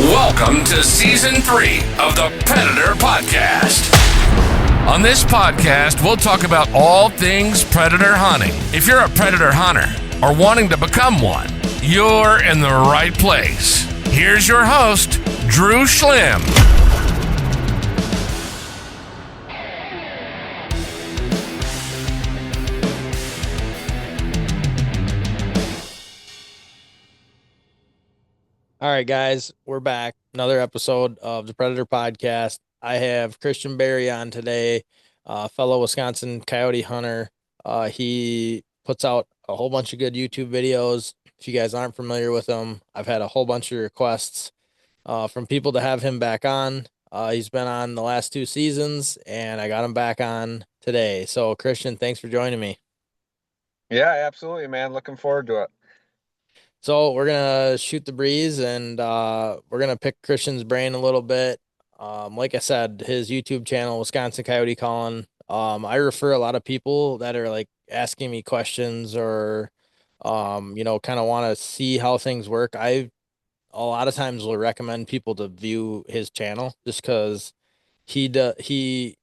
Welcome to Season 3 of the Predator Podcast. On this podcast, we'll talk about all things predator hunting. If you're a predator hunter or wanting to become one, you're in the right place. Here's your host, Drew Schlim. All right, guys, we're back. Another episode of the Predator Podcast. I have Christian Berry on today, fellow Wisconsin Coyote hunter. He puts out a whole bunch of good YouTube videos. If you guys aren't familiar with him, I've had a whole bunch of requests from people to have him back on. He's been on the last 2 seasons, and I got him back on today. So, Christian, thanks for joining me. Yeah, absolutely, man. Looking forward to it. So we're going to shoot the breeze, and we're going to pick Christian's brain a little bit. Like I said, his YouTube channel, Wisconsin Coyote Callin. I refer a lot of people that are like asking me questions or, kind of want to see how things work. I a lot of times will recommend people to view his channel just because he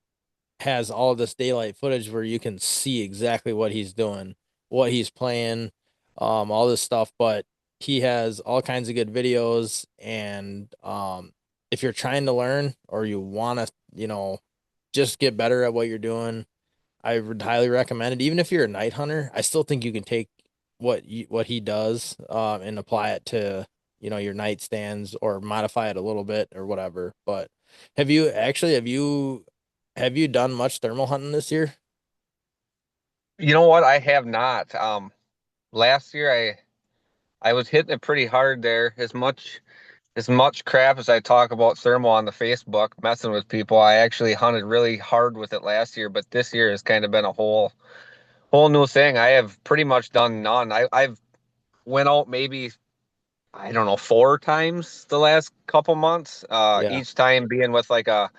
has all this daylight footage where you can see exactly what he's doing, what he's playing, all this stuff. But he has all kinds of good videos, and if you're trying to learn or you want to, just get better at what you're doing, I would highly recommend it. Even if you're a night hunter, I still think you can take what he does and apply it to, your night stands or modify it a little bit or whatever. But have you done much thermal hunting this year? You know what? I have not. Last year I was hitting it pretty hard there. As much crap as I talk about thermal on the Facebook, messing with people, I actually hunted really hard with it last year. But this year has kind of been a whole new thing. I have pretty much done none. I've went out maybe, I don't know, 4 times the last couple months. Each time being with like a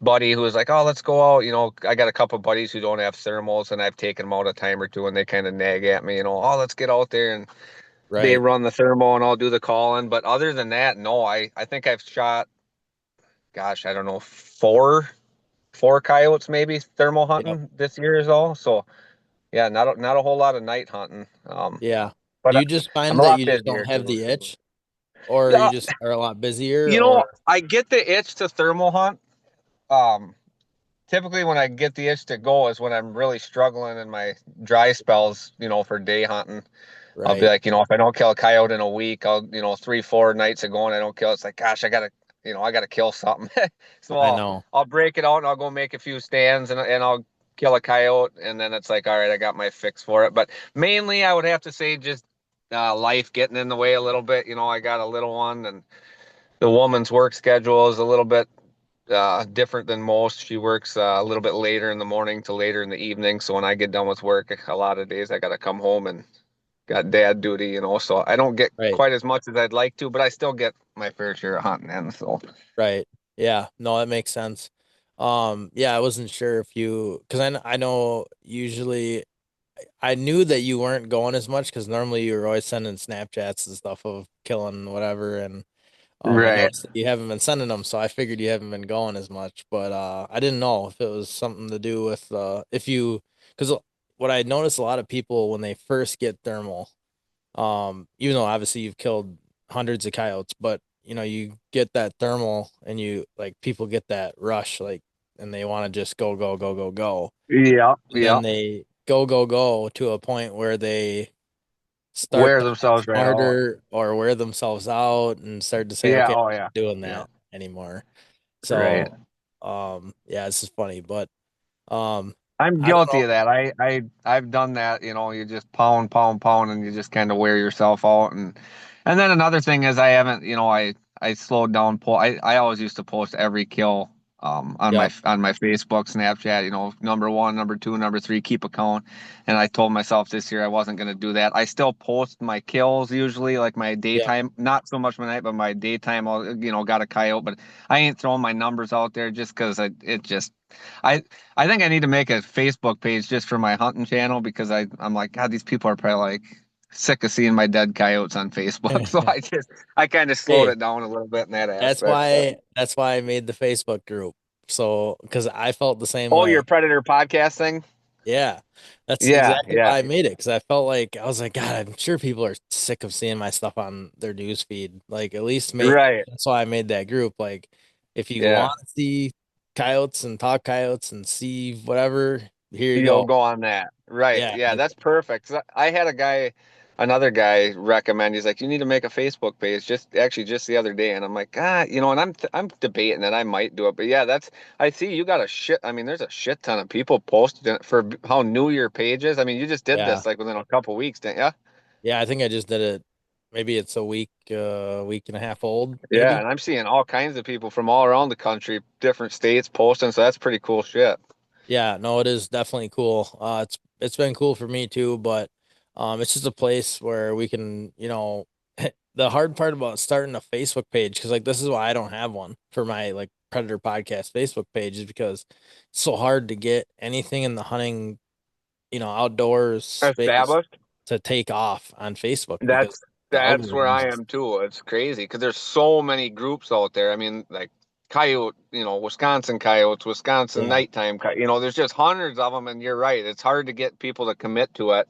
buddy who was like, oh, let's go out. I got a couple buddies who don't have thermals, and I've taken them out a time or two, and they kind of nag at me, oh, let's get out there. And they run the thermal and I'll do the calling. But other than that, no, I think I've shot, gosh, I don't know, four coyotes maybe thermal hunting this year is all. So yeah, not a whole lot of night hunting. But do you just find that you just don't have the itch, or you just are a lot busier? I get the itch to thermal hunt. Typically when I get the itch to go is when I'm really struggling in my dry spells, for day hunting. Right. I'll be like, if I don't kill a coyote in a week, I'll, 3-4 nights ago and I don't kill it. It's like, gosh, I gotta kill something. So I'll break it out and I'll go make a few stands and I'll kill a coyote. And then it's like, all right, I got my fix for it. But mainly I would have to say just life getting in the way a little bit. I got a little one, and the woman's work schedule is a little bit different than most. She works a little bit later in the morning to later in the evening. So when I get done with work, a lot of days I got to come home and got dad duty, so I don't get quite as much as I'd like to, but I still get my fair share of hunting in. So right. Yeah, no, that makes sense. I wasn't sure if because I know usually I knew that you weren't going as much because normally you were always sending Snapchats and stuff of killing whatever, and I noticed that you haven't been sending them, so I figured you haven't been going as much. But I didn't know if it was something to do with because what I noticed a lot of people when they first get thermal, even though obviously you've killed hundreds of coyotes, but you get that thermal and people get that rush, and they want to just go. Yeah. And they go to a point where they start wear themselves harder or wear themselves out and start to say, okay, I'm not doing that anymore. So, this is funny, but, I'm guilty of that. I've done that, you just pound, and you just kind of wear yourself out. And then another thing is I haven't, I slowed down. I always used to post every kill on my Facebook, Snapchat, number 1, number 2, number 3, keep a count. And I told myself this year I wasn't going to do that. I still post my kills usually, like my daytime, not so much my night, but my daytime, I'll, got a coyote, but I ain't throwing my numbers out there just because it just I I think I need to make a Facebook page just for my hunting channel because I'm like, God, these people are probably like sick of seeing my dead coyotes on Facebook. So I kind of slowed Hey, it down a little bit in that that's aspect. But why I made the Facebook group. So, because I felt the same oh, your way. predator podcast thing? Yeah, that's Yeah, exactly yeah. why I made it. Because I felt like I was like, God, I'm sure people are sick of seeing my stuff on their news feed. Like, at least make. Right. That's why I made that group. Like, if you Yeah. want to see coyotes and talk coyotes and see whatever, here you You'll go. go on that. Right. Yeah, Yeah, that's perfect. 'Cause I had another guy recommend, he's like, you need to make a Facebook page just the other day. And I'm like, and I'm debating that I might do it. But yeah, I see you got I mean, there's a shit ton of people posted it for how new your page is. I mean, you just did yeah, this like within a couple weeks, didn't you? yeah. I think I just did it. Maybe it's a week and a half old, Yeah. maybe. And I'm seeing all kinds of people from all around the country, different states posting. So that's pretty cool shit. Yeah, no, it is definitely cool. It's been cool for me too, but it's just a place where we can, the hard part about starting a Facebook page, because like this is why I don't have one for my like Predator Podcast Facebook page, is because it's so hard to get anything in the hunting, outdoors space Established. to take off on Facebook because That's the that's where I algorithms. am too. It's crazy because there's so many groups out there. I mean, like coyote, Wisconsin coyotes, Wisconsin Yeah, nighttime, there's just hundreds of them. And you're right, it's hard to get people to commit to it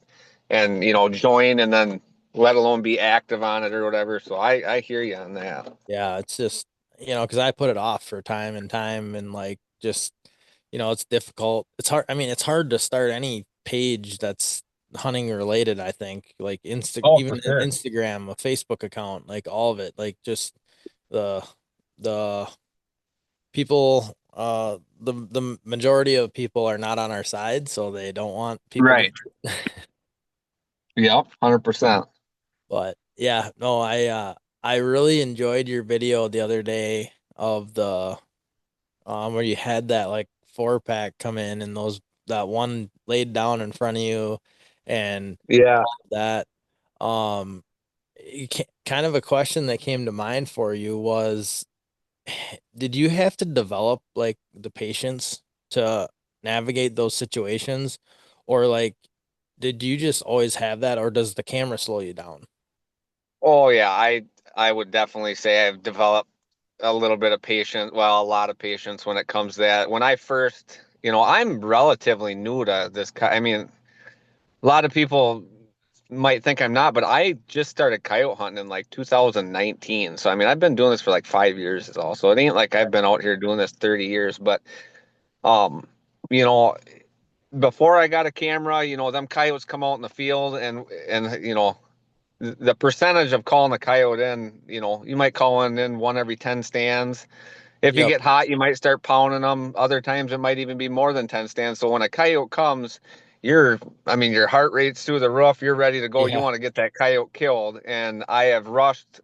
and join and then let alone be active on it or whatever. So I hear you on that. yeah, it's just because I put it off for time and time and like just it's difficult. It's hard. I mean, it's hard to start any page that's hunting related, I think. Like Oh, even for an sure. Instagram, a Facebook account, like all of it. Like just the the people the majority of people are not on our side, so they don't want people to Right. Yep. 100%. but yeah, no, I really enjoyed your video the other day of the where you had that like 4 pack come in and that one laid down in front of you and Yeah. that um kind of a question that came to mind for you was did you have to develop like the patience to navigate those situations or like did you just always have that or does the camera slow you down? Oh yeah. I would definitely say I've developed a little bit of patience, well, a lot of patience when it comes to that. When I first, I'm relatively new to this. I mean, a lot of people might think I'm not, but I just started coyote hunting in like 2019. So, I mean, I've been doing this for like 5 years is all. So it ain't like I've been out here doing this 30 years, but, um, you know, before I got a camera, them coyotes come out in the field and, the percentage of calling a coyote in, you might call in one every 10 stands. If you Yep. get hot, you might start pounding them. Other times it might even be more than 10 stands. So when a coyote comes, I mean, your heart rate's through the roof. You're ready to go. You Yeah. want to get that coyote killed. And I have rushed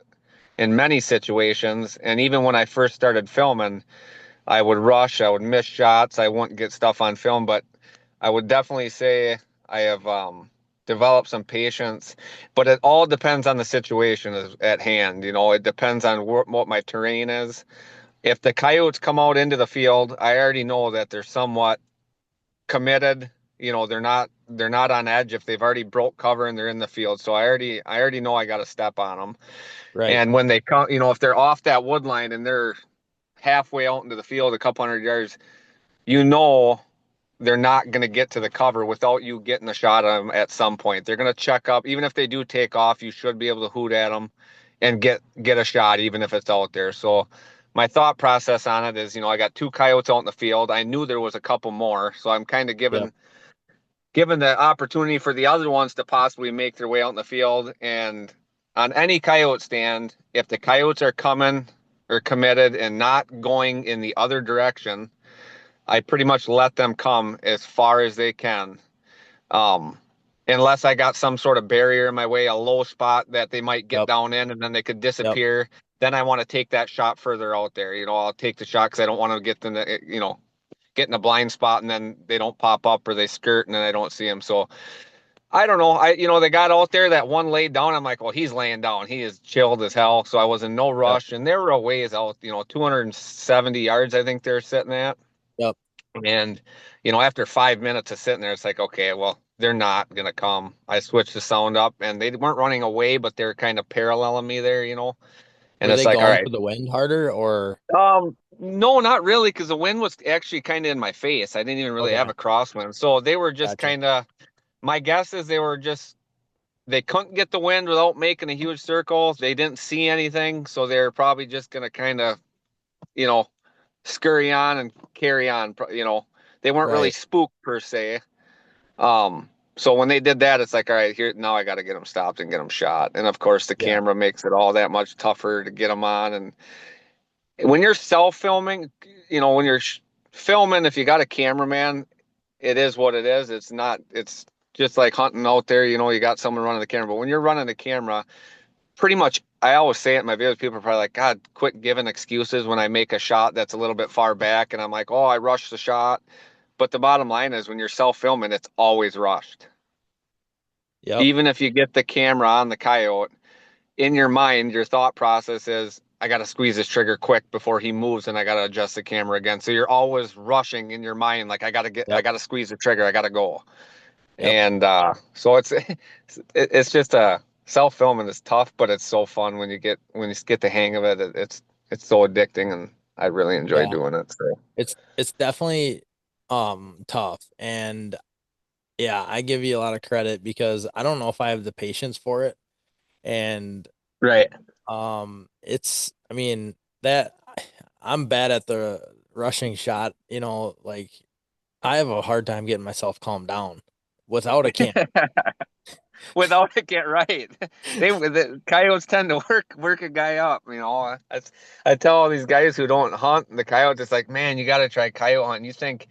in many situations. And even when I first started filming, I would rush, I would miss shots. I wouldn't get stuff on film, but I would definitely say I have developed some patience, but it all depends on the situation at hand. It depends on what my terrain is. If the coyotes come out into the field, I already know that they're somewhat committed. They're not on edge if they've already broke cover and they're in the field. So I already know I got to step on them. Right. And when they come, if they're off that wood line and they're halfway out into the field, a couple hundred yards, you know they're not going to get to the cover without you getting a shot at them at some point. They're going to check up. Even if they do take off, you should be able to hoot at them and get a shot, even if it's out there. So my thought process on it is, I got two coyotes out in the field. I knew there was a couple more, so I'm kind of Yep. given the opportunity for the other ones to possibly make their way out in the field. And on any coyote stand, if the coyotes are coming or committed and not going in the other direction, I pretty much let them come as far as they can. Um, Unless I got some sort of barrier in my way, a low spot that they might get Yep. down in and then they could Yep. disappear. Then I want to take that shot further out there. I'll take the shot because I don't want to get them to, get in a blind spot and then they don't pop up or they skirt and then I don't see them. So I don't know. They got out there, that one laid down. I'm like, well, he's laying down. He is chilled as hell. So I was in no Yep. rush and they were a ways out, 270 yards, I think they're sitting at. Yep. And, after 5 minutes of sitting there, it's like, okay, well, they're not going to come. I switched the sound up and they weren't running away, but they're kind of paralleling me there, and Were it's they like, all going right. for the wind harder or No, not really, because the wind was actually kind of in my face. I didn't even really have okay, a crosswind. So they were just gotcha. kind of, my guess is they couldn't get the wind without making a huge circle. They didn't see anything. So they're probably just going to kind of, you know, scurry on and carry on. They weren't really Right. spooked per se. Um, so when they did that, it's like, all right, here now I got to get them stopped and get them shot. And of course, the Yeah. camera makes it all that much tougher to get them on. And when you're self filming, when you're filming, if you got a cameraman, it is what it is. It's not, it's just like hunting out there, you got someone running the camera. But when you're running the camera, pretty much, I always say it in my videos, people are probably like, God, quit giving excuses when I make a shot that's a little bit far back. And I'm like, oh, I rushed the shot. But the bottom line is when you're self filming, it's always rushed. Yep. Even if you get the camera on the coyote, in your mind, your thought process is, I got to squeeze this trigger quick before he moves and I got to adjust the camera again. So you're always rushing in your mind, like, I Yep. got to squeeze the trigger, I got to go. Yep. And so it's just a self filming is tough, but it's so fun when you get the hang of it. It's so addicting, and I really enjoy Yeah. doing it. So It's definitely tough. And yeah, I give you a lot of credit because I don't know if I have the patience for it. And right. it's I mean that I'm bad at the rushing shot, like I have a hard time getting myself calmed down without a camera. Without it get right. The coyotes tend to work a guy up. I tell all these guys who don't hunt the coyotes, it's like, man, you got to try coyote hunting. You think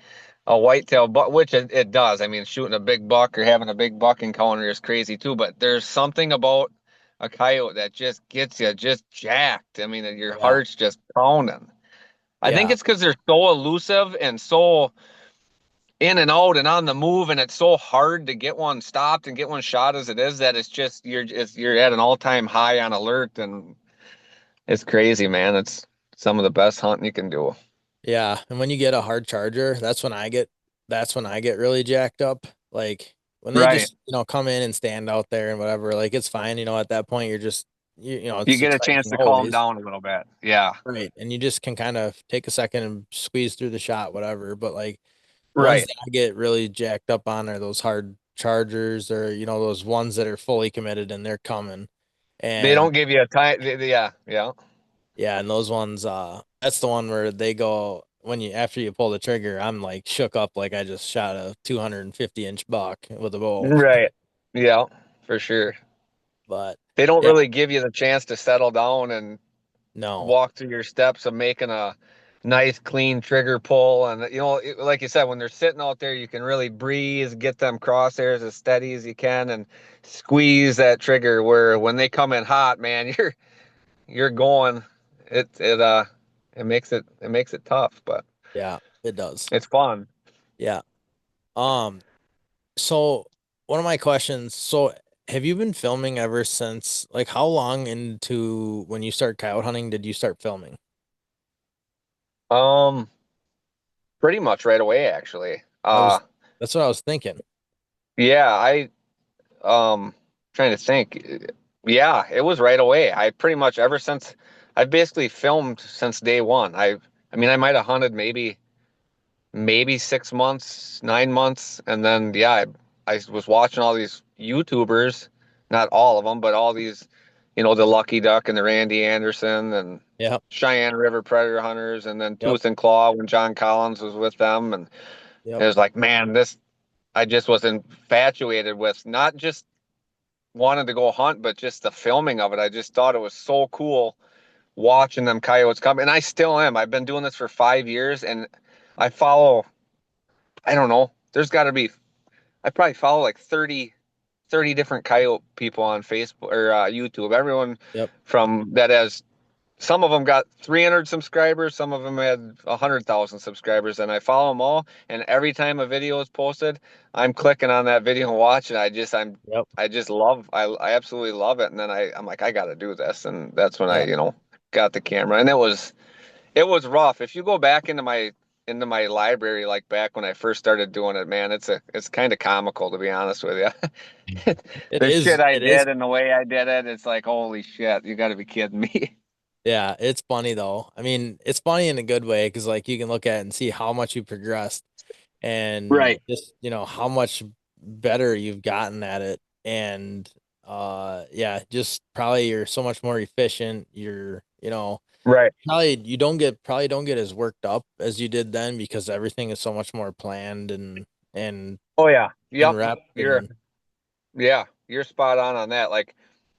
a whitetail buck, which it does. I mean, shooting a big buck or having a big buck encounter is crazy too. But there's something about a coyote that just gets you just jacked. I mean, your Yeah. heart's just pounding. I think Yeah. it's because they're so elusive and so in and out and on the move, and it's so hard to get one stopped and get one shot as it is that you're at an all-time high on alert, and it's crazy, man. It's some of the best hunting you can do. Yeah. And when you get a hard charger, that's when I get really jacked up. Like when they Right. just, come in and stand out there and whatever, like it's fine, at that point you're just You it's get a chance exciting to calm always. down a little bit. Yeah. Right. And you just can kind of take a second and squeeze through the shot, whatever. But like the ones Right. that I get really jacked up on are those hard chargers or, those ones that are fully committed and they're coming. They And don't give you a time. Yeah. Yeah. yeah, and those ones, that's the one where they go when after you pull the trigger, I'm like shook up like I just shot a 250-inch buck with a bow. Right. Yeah, for sure. But They don't yeah, really give you the chance to settle down and no, walk through your steps of making a nice clean trigger pull. And like you said, when they're sitting out there, you can really breathe, get them crosshairs as steady as you can, and squeeze that trigger. Where when they come in hot, man, you're going. It makes it tough, but yeah, it does. it's fun. Yeah. Um, so one of my questions, so have you been filming ever since, like how long into when you start coyote hunting did you start filming? Um, Pretty much right away, actually. I was That's what I was thinking. Yeah, trying to think. Yeah, it was right away. I pretty much ever since I've basically filmed since day one. I mean, I might have hunted maybe 6 months, 9 months, and then yeah, I was watching all these YouTubers, not all of them, but all these, the Lucky Duck and the Randy Anderson and Yep. Cheyenne River Predator Hunters, and then Yep. Tooth and Claw when John Collins was with them, and it Yep. was like, man, this I just was infatuated with not just wanted to go hunt, but just the filming of it. I just thought it was so cool watching them coyotes come. And I still am. I've been doing this for 5 years and I follow, I don't know, I probably follow like 30 different coyote people on Facebook or YouTube. Everyone Yep. from that has some of them got 300 subscribers, some of them had 100,000 subscribers, and I follow them all. And every time a video is posted, I'm clicking on that video and watching. Yep. I just love, I absolutely love it. And then I'm like, I got to do this, and that's when I, Yep. got the camera, and it was rough. If you go back into my into my library like back when I first started doing it, man. It's kind of comical to be honest with you. It The shit is. I It is. did and the way I did it, it's like holy shit, you got to be kidding me. Yeah, it's funny though. I mean, it's funny in a good way because like you can look at it and see how much you progressed and Right. just, how much better you've gotten at it. And yeah, just probably you're so much more efficient. You're, Right. probably don't get as worked up as you did then because everything is so much more planned and Oh yeah. and Yep. rep You're and yeah, you're spot on that. Like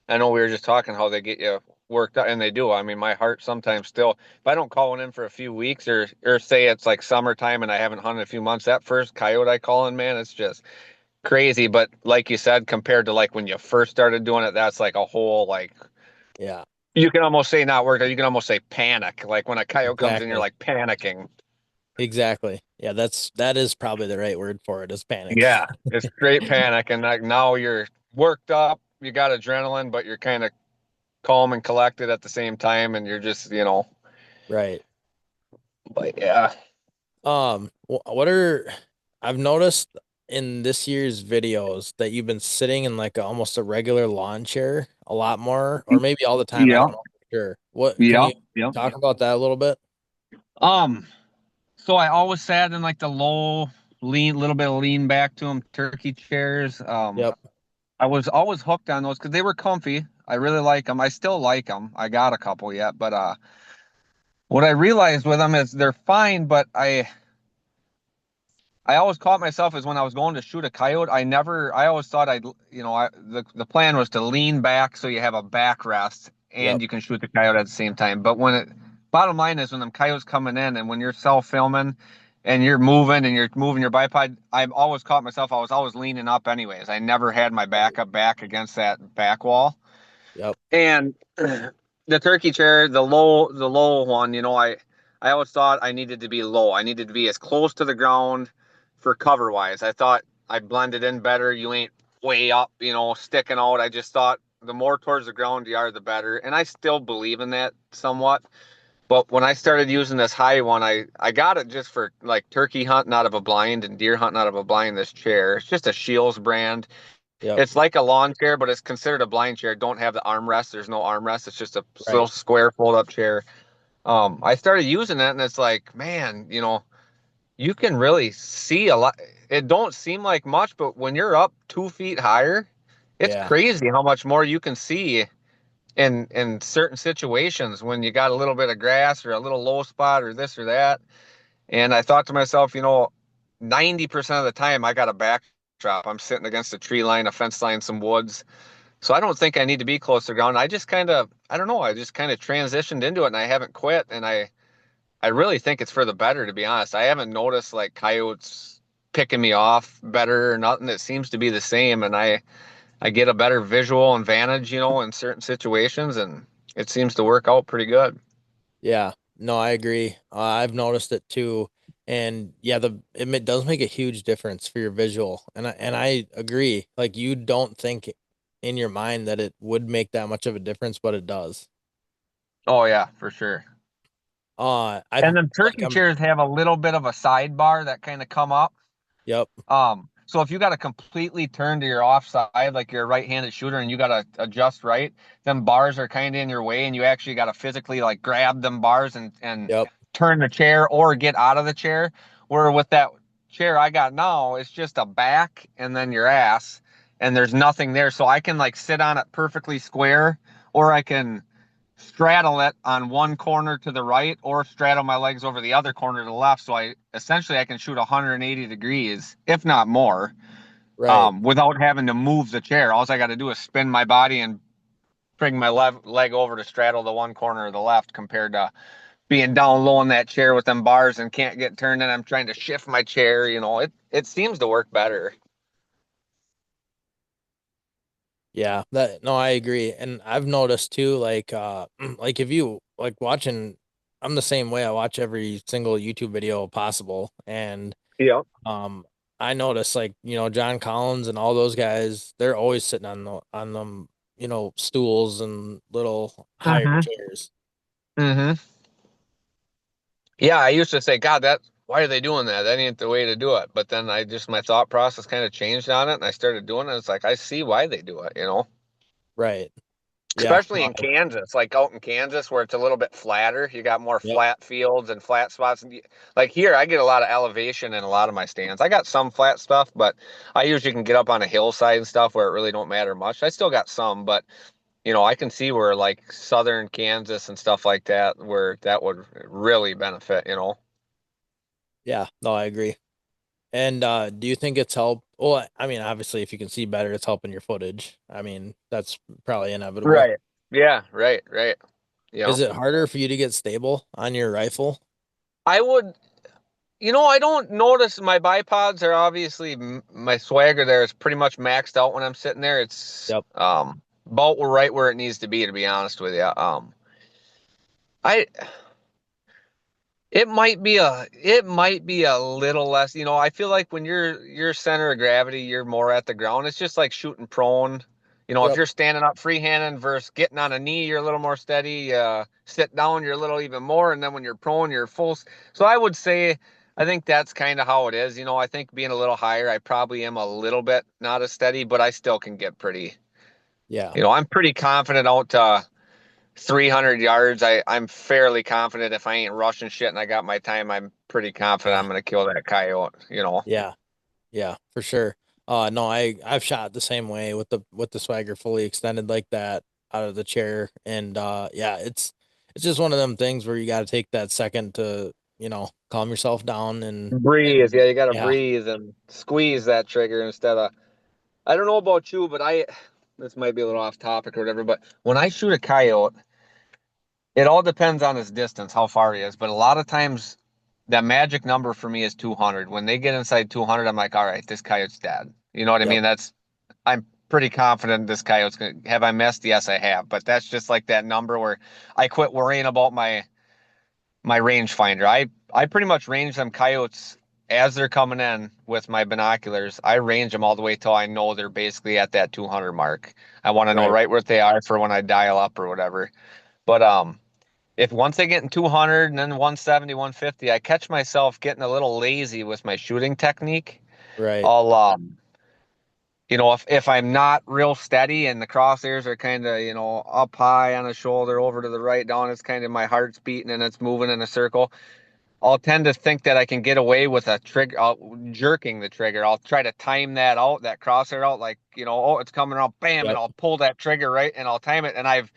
I know we were just talking how they get you worked up, and they do. I mean, my heart sometimes still, if I don't call one in for a few weeks or say it's like summertime and I haven't hunted a few months, that first coyote I call in, man, it's just crazy. But like you said, compared to like when you first started doing it, that's like a whole like yeah, you can almost say not worked. You can almost say panic. Like when a coyote comes in, you're exactly. like panicking. Exactly. Yeah, that is probably the right word for it is panic. Yeah, it's straight panic, and like now you're worked up, you got adrenaline, but you're kind of calm and collected at the same time, and you're just, Right. but yeah. What are I've noticed in this year's videos that you've been sitting in like almost a regular lawn chair a lot more, or maybe all the time. I Yeah, don't know for sure. What can yeah, you yeah. talk about that a little bit? Um, so I always sat in like the low lean, little bit of lean back to them turkey chairs. Yep. I was always hooked on those because they were comfy. I really like them. I still like them. I got a couple yet, but what I realized with them is they're fine, but I always caught myself as when I was going to shoot a coyote, I always thought the plan was to lean back so you have a backrest and Yep. you can shoot the coyote at the same time. But bottom line is when them coyotes coming in and when you're self filming and you're moving your bipod, I've always caught myself, I was always leaning up anyways. I never had my back Right. up back against that back wall. Yep. And the turkey chair, the low one, I always thought I needed to be low. I needed to be as close to the ground for cover wise. I thought I blended in better. You ain't way up, sticking out. I just thought the more towards the ground you are, the better. And I still believe in that somewhat. But when I started using this high one, I got it just for like turkey hunting out of a blind and deer hunting out of a blind. This chair, it's just a Shields brand. Yep. It's like a lawn chair, but it's considered a blind chair. Don't have the armrest. There's no armrest. It's just a little Right. square fold up chair. I started using it and it's like, man, you can really see a lot. It don't seem like much, but when you're up 2 feet higher, it's Yeah. crazy how much more you can see in certain situations when you got a little bit of grass or a little low spot or this or that. And I thought to myself, 90% of the time I got a backdrop. I'm sitting against a tree line, a fence line, some woods. So I don't think I need to be close to the ground. I don't know, I just kind of transitioned into it and I haven't quit. And I really think it's for the better, to be honest. I haven't noticed like coyotes picking me off better or nothing. It seems to be the same. And I get a better visual advantage, in certain situations. And it seems to work out pretty good. Yeah. No, I agree. I've noticed it too. And yeah, it does make a huge difference for your visual. And I agree. Like you don't think in your mind that it would make that much of a difference, but it does. Oh, yeah, for sure. I And then like turkey I'm chairs have a little bit of a sidebar that kind of come up. Yep. So if you got to completely turn to your offside, like you're a right-handed shooter and you got to adjust right, them bars are kind of in your way and you actually got to physically like grab them bars and Yep. turn the chair or get out of the chair. Where with that chair I got now, it's just a back and then your ass and there's nothing there. So I can like sit on it perfectly square or I can straddle it on one corner to the right or straddle my legs over the other corner to the left. So I can shoot 180 degrees, if not more, Right. without having to move the chair. All I got to do is spin my body and bring my leg over to straddle the one corner or the left compared to being down low in that chair with them bars and can't get turned and I'm trying to shift my chair. It seems to work better. Yeah. That no, I agree. And I've noticed too, like like if you like watching I'm the same way. I watch every single YouTube video possible. And Yeah. um I notice like, John Collins and all those guys, they're always sitting on them, stools and little higher Mm-hmm. chairs. Mm-hmm. Yeah, I used to say, God, that why are they doing that? That ain't the way to do it. But then my thought process kind of changed on it and I started doing it. It's like, I see why they do it, you know? Right. Yeah. Especially in Kansas, like out in Kansas where it's a little bit flatter. You got more Yep. flat fields and flat spots. Like here, I get a lot of elevation in a lot of my stands. I got some flat stuff, but I usually can get up on a hillside and stuff where it really don't matter much. I still got some, but I can see where like southern Kansas and stuff like that, where that would really benefit. Yeah. No, I agree. And do you think it's helped? Well, I mean, obviously, if you can see better, it's helping your footage. I mean, that's probably inevitable. Right. Yeah, right, right. Is it harder for you to get stable on your rifle? I would, I don't notice my bipods are obviously my swagger there is pretty much maxed out when I'm sitting there. It's Yep. about right where it needs to be honest with you. I it might be a little less, I feel like when your center of gravity, you're more at the ground. It's just like shooting prone. If Yep. you're standing up freehanding versus getting on a knee, you're a little more steady. Sit down, you're a little even more, and then when you're prone, you're full. So I would say I think that's kind of how it is. I think being a little higher, I probably am a little bit not as steady, but I still can get pretty. Yeah. I'm pretty confident out to 300 yards. I'm fairly confident if I ain't rushing shit and I got my time, I'm pretty confident Yeah. I'm gonna kill that coyote. Yeah. Yeah. For sure. No, I've shot the same way with the swagger fully extended like that out of the chair, and yeah, it's just one of them things where you got to take that second to calm yourself down Breathe. and Yeah, you gotta yeah. breathe and squeeze that trigger instead of. I don't know about you, but this might be a little off topic or whatever, but when I shoot a coyote, it all depends on his distance, how far he is. But a lot of times that magic number for me is 200. When they get inside 200, I'm like, all right, this coyote's dead. You know what I Yep. mean? I'm pretty confident this coyote's gonna. Have I missed? Yes, I have. But that's just like that number where I quit worrying about my rangefinder. I pretty much range them coyotes as they're coming in with my binoculars. I range them all the way till I know they're basically at that 200 mark. I want to know Right. right where they are for when I dial up or whatever. But if once they get in 200 and then 170, 150, I catch myself getting a little lazy with my shooting technique. Right. I'll if I'm not real steady and the crosshairs are kind of, up high on the shoulder, over to the right, down, it's kind of my heart's beating and it's moving in a circle. I'll tend to think that I can get away with a trigger, jerking the trigger. I'll try to time that out, that crosshair out, like, oh, it's coming around, bam, and Yep. I'll pull that trigger right and I'll time it. And I've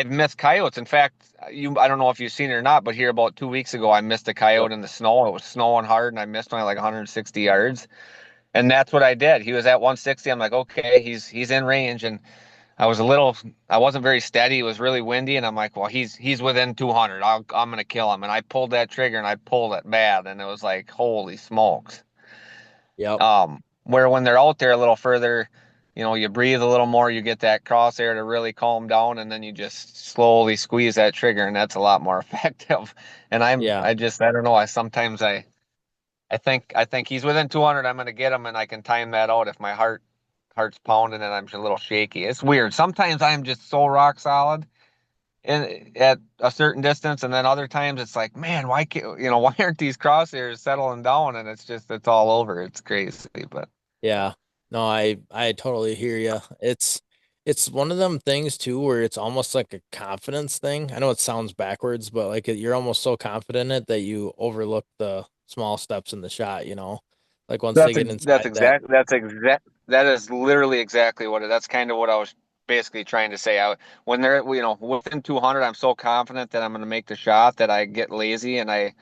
missed coyotes. In fact, I don't know if you've seen it or not, but here about 2 weeks ago, I missed a Yep. coyote in the snow. It was snowing hard and I missed one like 160 yards. And that's what I did. He was at 160. I'm like, okay, he's in range. And I wasn't very steady. It was really windy. And I'm like, well, he's within 200. I'm going to kill him. And I pulled that trigger and I pulled it bad. And it was like, holy smokes. Yep. Where when they're out there a little further, you breathe a little more, you get that crosshair to really calm down. And then you just slowly squeeze that trigger. And that's a lot more effective. And Yeah. I don't know. I think he's within 200. I'm going to get him and I can time that out if my heart's pounding and I'm just a little shaky. It's weird. Sometimes I'm just so rock solid at a certain distance, and then other times it's like, man, why can't why aren't these crosshairs settling down? And it's all over. It's crazy, but Yeah. No, I totally hear you. It's one of them things too where it's almost like a confidence thing. I know it sounds backwards, but like you're almost so confident in it that you overlook the small steps in the shot. Like once they that's get ex- that's inside that. exact that's exact that is literally exactly what that's kind of what I was basically trying to say. When they're within 200, I'm so confident that I'm going to make the shot that I get lazy and I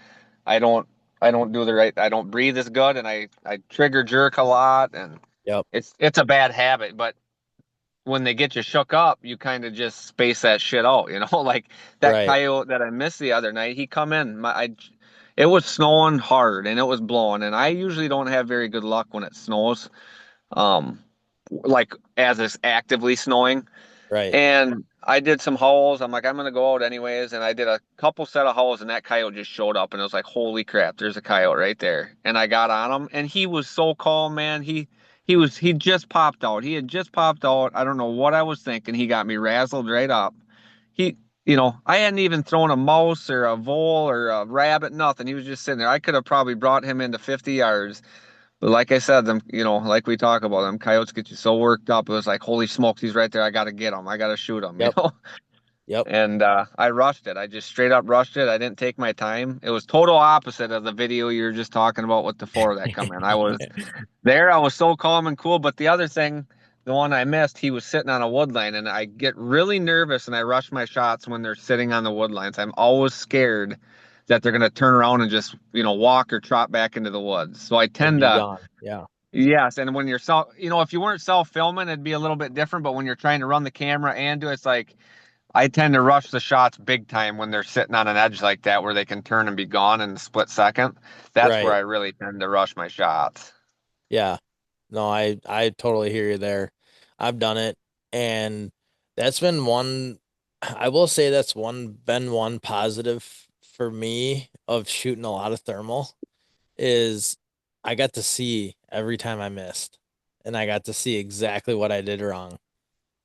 don't I don't do the right I don't breathe as good and I trigger jerk a lot and Yep. it's a bad habit, but when they get you shook up, you kind of just space that shit out, like that Right. coyote that I missed the other night, he come in, it was snowing hard and it was blowing, and I usually don't have very good luck when it snows, um, like as it's actively snowing. Right. And I did some hauls. I'm like, I'm gonna go out anyways. And I did a couple set of hauls, and that coyote just showed up, and it was like, holy crap, there's a coyote right there. And I got on him, and he was so calm, man. He just popped out. He had just popped out. I don't know what I was thinking. He got me razzled right up. He I hadn't even thrown a mouse or a vole or a rabbit, nothing. He was just sitting there. I could have probably brought him into 50 yards. But like I said, like we talk about them, coyotes get you so worked up. It was like, holy smokes, he's right there. I got to get him. I got to shoot him, Yep. Yep. And I rushed it. I just straight up rushed it. I didn't take my time. It was total opposite of the video you were just talking about with the four that come in. I was there. I was so calm and cool. But the other thing, the one I missed, he was sitting on a wood line, and I get really nervous and I rush my shots when they're sitting on the wood lines. I'm always scared that they're going to turn around and just, walk or trot back into the woods. So I And tend be to, gone. Yeah. yes. And when you're if you weren't self filming, it'd be a little bit different. But when you're trying to run the camera and do it, it's like, I tend to rush the shots big time when they're sitting on an edge like that where they can turn and be gone in a split second. That's where Right. I really tend to rush my shots. Yeah. No, I totally hear you there. I've done it, and that's been one. I will say that's one positive for me of shooting a lot of thermal is I got to see every time I missed, and I got to see exactly what I did wrong.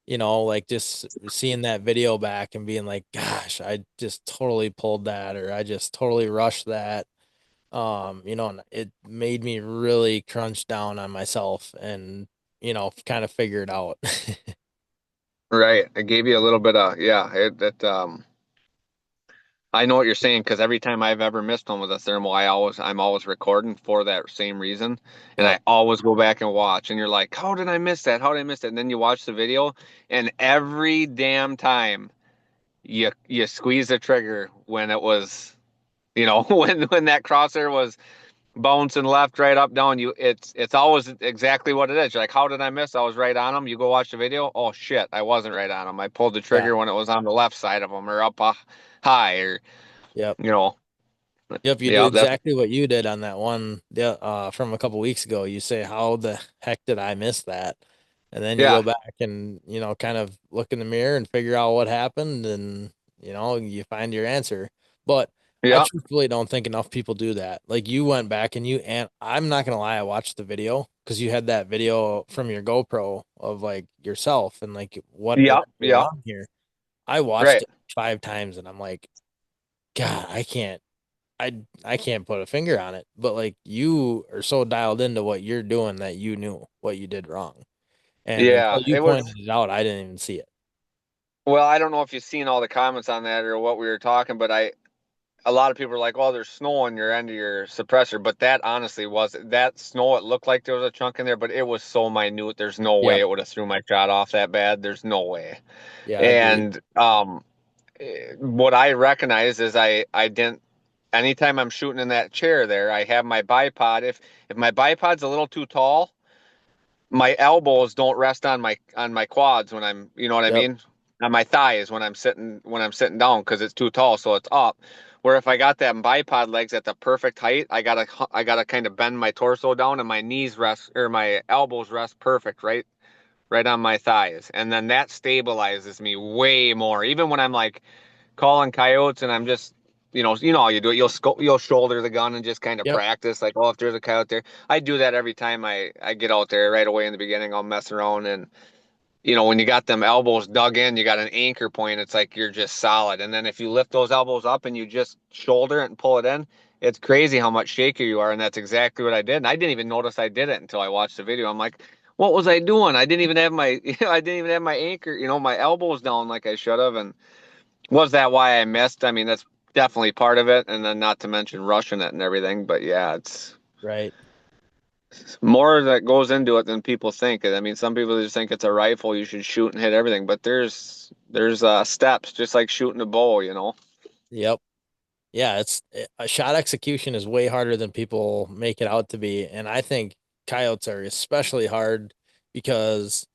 Like just seeing that video back and being like, gosh, I just totally pulled that, or I just totally rushed that. And it made me really crunch down on myself and, kind of figure it out. Right. It gave you a little bit of, yeah, I know what you're saying because every time I've ever missed one with a thermal, I'm always recording for that same reason. And Yep. I always go back and watch. And you're like, how did I miss that? How did I miss that? And then you watch the video, and every damn time you squeeze the trigger when it was, when that crosshair was bouncing left, right, up, down. It's always exactly what it is. You're like, how did I miss? I was right on him. You go watch the video. Oh shit, I wasn't right on him. I pulled the Yeah. trigger when it was on the left side of him or up high or Yep. you know. Yep. You do Yeah, that's exactly what you did on that one, from a couple weeks ago. You say, how the heck did I miss that? And then you go yeah, back and, kind of look in the mirror and figure out what happened and, you find your answer. But I yeah, truthfully don't think enough people do that. Like you went back and I'm not gonna lie, I watched the video because you had that video from your GoPro of like yourself and like what did yeah, I do yeah. wrong here? I watched Right. it 5 times and I'm like, God, I can't put a finger on it. But like you are so dialed into what you're doing that you knew what you did wrong. And until Yeah, you it pointed was. it out, I didn't even see it. Well, I don't know if you've seen all the comments on that or what we were talking, but a lot of people are like, "Oh, there's snow on your end of your suppressor," but that honestly was that snow. It looked like there was a chunk in there, but it was so minute. There's no way Yep. it would have threw my shot off that bad. There's no way. Yeah, agreed. And what I recognize is I didn't. Anytime I'm shooting in that chair there, I have my bipod. If my bipod's a little too tall, my elbows don't rest on my quads when I'm, you know what I Yep. mean? On my thighs when I'm sitting down because it's too tall, so it's up. Where if I got that bipod legs at the perfect height, I gotta kind of bend my torso down and my knees rest or my elbows rest perfect right on my thighs, and then that stabilizes me way more. Even when I'm like calling coyotes and I'm just you know how you do it. You'll shoulder the gun and just kind of Yep. practice like, oh, if there's a coyote there. I do that every time I get out there right away in the beginning. I'll mess around, and when you got them elbows dug in, you got an anchor point. It's like you're just solid. And then if you lift those elbows up and you just shoulder it and pull it in, it's crazy how much shakier you are. And that's exactly what I did. And I didn't even notice I did it until I watched the video. I'm like, what was I doing? I didn't even have my I didn't even have my anchor, my elbows down like I should have. And was that why I missed? I mean, that's definitely part of it, and then not to mention rushing it and everything. But yeah, it's Right. more that goes into it than people think. I mean, some people just think it's a rifle, you should shoot and hit everything, but there's steps, just like shooting a bow. Yep. Yeah, a shot execution is way harder than people make it out to be. And I think coyotes are especially hard because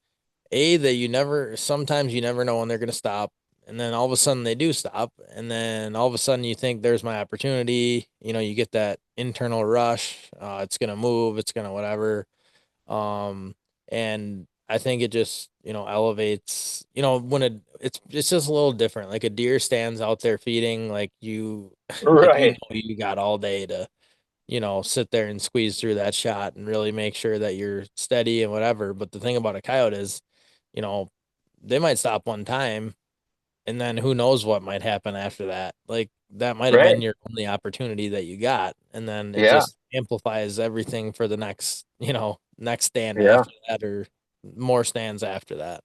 that sometimes you never know when they're going to stop. And then all of a sudden they do stop. And then all of a sudden you think there's my opportunity. You get that internal rush. It's going to move. It's going to whatever. And I think it just, elevates, when it's just a little different. Like a deer stands out there feeding, like like Right. you got all day to, sit there and squeeze through that shot and really make sure that you're steady and whatever. But the thing about a coyote is, you know, they might stop one time and then who knows what might happen after that. Like that might have been Right. your only opportunity that you got, and then it Yeah. just amplifies everything for the next, next stand Yeah. after that or more stands after that.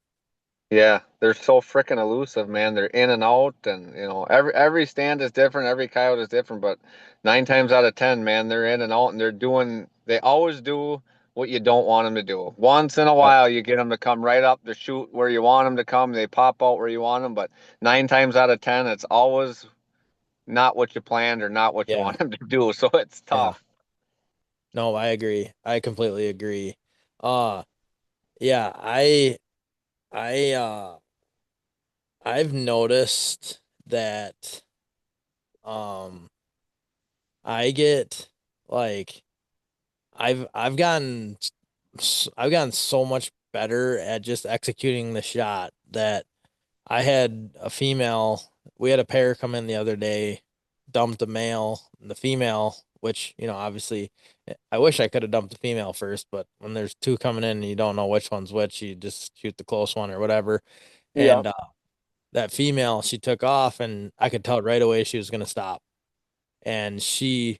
Yeah, they're so freaking elusive, man. They're in and out, and every stand is different, every coyote is different. But 9 times out of 10, man, they're in and out, and they always do what you don't want them to do. Once in a Yep. while, you get them to come right up to shoot where you want them to come. They pop out where you want them, but 9 times out of 10, it's always not what you planned or not what you Yeah. want them to do. So it's Yeah. tough. No, I agree. I completely agree. Uh yeah, I I've noticed that um I get like I've gotten so much better at just executing the shot that I had a female. We had a pair come in the other day, dumped a male, and the female, which, obviously I wish I could have dumped the female first, but when there's two coming in and you don't know which one's which, you just shoot the close one or whatever. Yeah. And that female, she took off and I could tell right away she was going to stop. And she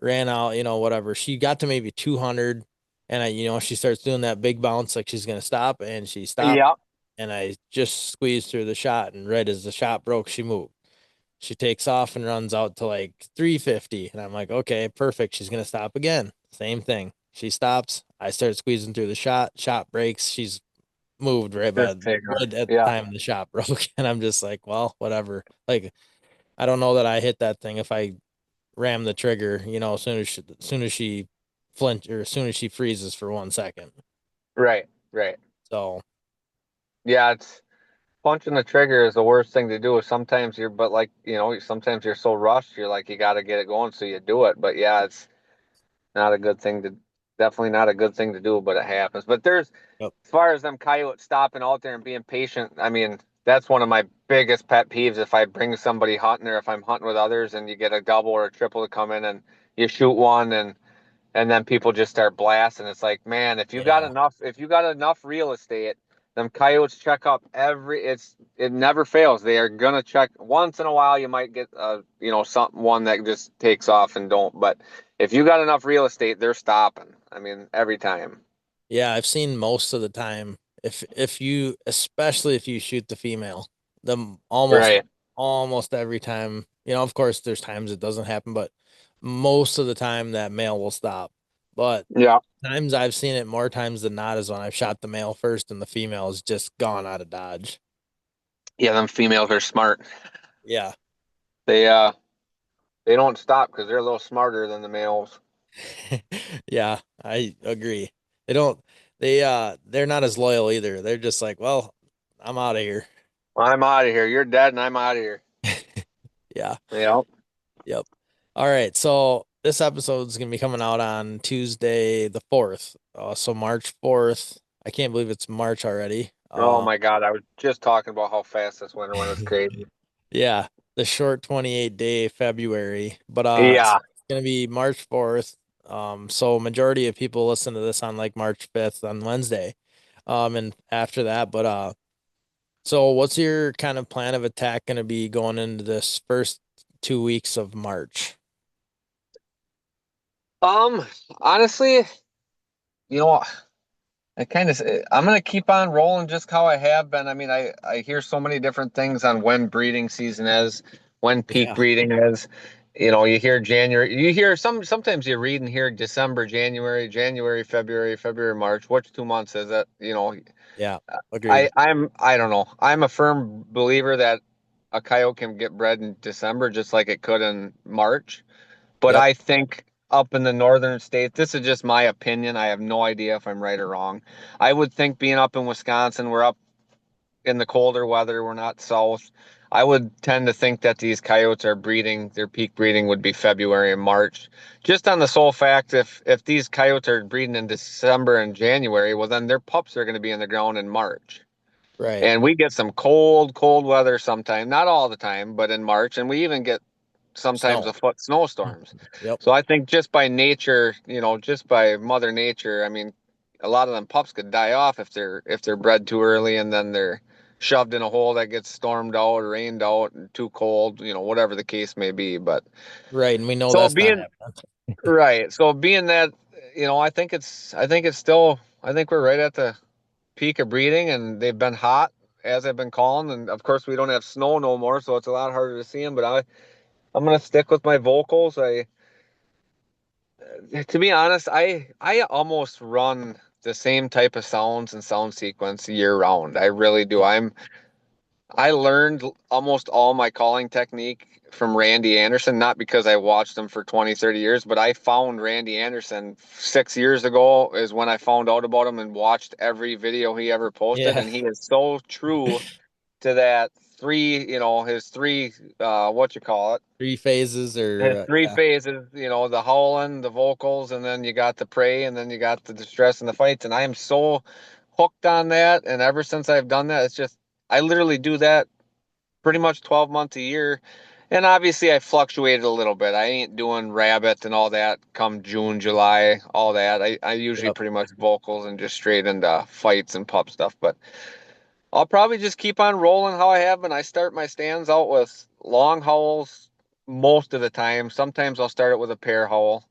ran out, whatever. She got to maybe 200 and she starts doing that big bounce like she's going to stop and she stopped Yeah. and I just squeezed through the shot and right as the shot broke, she moved. She takes off and runs out to like 350 and I'm like, "Okay, perfect. She's going to stop again." Same thing. She stops. I start squeezing through the shot breaks. She's moved Just take her. right at the Yeah. time the shot broke and I'm just like, "Well, whatever." Like I don't know that I hit that thing if I ram the trigger, as soon as she flinch or as soon as she freezes for 1 second. Right. Right. So Yeah. It's punching the trigger is the worst thing to do. Sometimes but like, sometimes you're so rushed, you're like, you got to get it going, so you do it. But yeah, it's not a good thing to, definitely not a good thing to do, but it happens. But yep, as far as them coyotes stopping out there and being patient, I mean, that's one of my biggest pet peeves. If I bring somebody hunting or if I'm hunting with others and you get a double or a triple to come in and you shoot one and then people just start blasting. It's like, man, yeah, if you got enough real estate, them coyotes check up it never fails. They are gonna check once in a while. You might get something one that just takes off and don't. But if you got enough real estate, they're stopping. I mean, every time. yeah. I've seen most of the time if you especially if you shoot the female, them Right. almost every time. Of course, there's times it doesn't happen, but most of the time that male will stop. But Yeah. times I've seen it more times than not is when I've shot the male first and the female is just gone out of dodge. Yeah, them females are smart. Yeah. They uh they don't stop because they're a little smarter than the males. Yeah, I agree. They don't they're not as loyal either. They're just like, well, I'm out of here. I'm out of here. You're dead and I'm out of here. Yeah. Yeah. Yep. All right. So this episode is gonna be coming out on Tuesday the 4th. So March 4th. I can't believe it's March already. Oh my God. I was just talking about how fast this winter went. It's crazy. Yeah, the short 28-day February. But Yeah. it's gonna be March 4th. So majority of people listen to this on like March 5th on Wednesday. And after that, but so what's your kind of plan of attack going to be going into this first 2 weeks of March? Um, honestly, you know, I kind of I'm gonna keep on rolling just how I have been. I mean, I hear so many different things on when breeding season is, when peak Yeah, breeding is. You hear January, you hear sometimes you read and hear December, January, February, March. Which 2 months is it? yeah, agreed. I don't know. I'm a firm believer that a coyote can get bred in December just like it could in March. But Yep, I think up in the northern states, this is just my opinion. I have no idea if I'm right or wrong. I would think being up in Wisconsin, we're up in the colder weather, we're not south. I would tend to think that these coyotes are breeding, their peak breeding would be February and March. Just on the sole fact if these coyotes are breeding in December and January, well then their pups are going to be in the ground in March. right. And we get some cold weather sometime, not all the time, but in March, and we even get sometimes Snow. a foot snowstorms. Yep. So I think just by nature, just by mother nature, I mean, a lot of them pups could die off if they're bred too early and then shoved in a hole that gets stormed out or rained out and too cold, whatever the case may be. But Right. And we know so that's not being happening. right, so being that, I think we're right at the peak of breeding, and they've been hot as I've been calling, and of course we don't have snow no more, so it's a lot harder to see them. But I'm gonna stick with my vocals. To be honest, I almost run the same type of sounds and sound sequence year round. I really do. I learned almost all my calling technique from Randy Anderson, not because I watched him for 20, 30 years, but I found Randy Anderson 6 years ago is when I found out about him and watched every video he ever posted. Yeah. And he is so true to that his three, what you call it, Three phases his or three yeah. phases, the howling, the vocals, and then you got the prey, and then you got the distress and the fights. And I am so hooked on that. And ever since I've done that, I literally do that pretty much 12 months a year. And obviously I fluctuated a little bit. I ain't doing rabbit and all that come June, July, all that. I usually Yep. pretty much vocals and just straight into fights and pup stuff. But I'll probably just keep on rolling how I have been. I start my stands out with long howls most of the time. Sometimes I'll start it with a pair howl.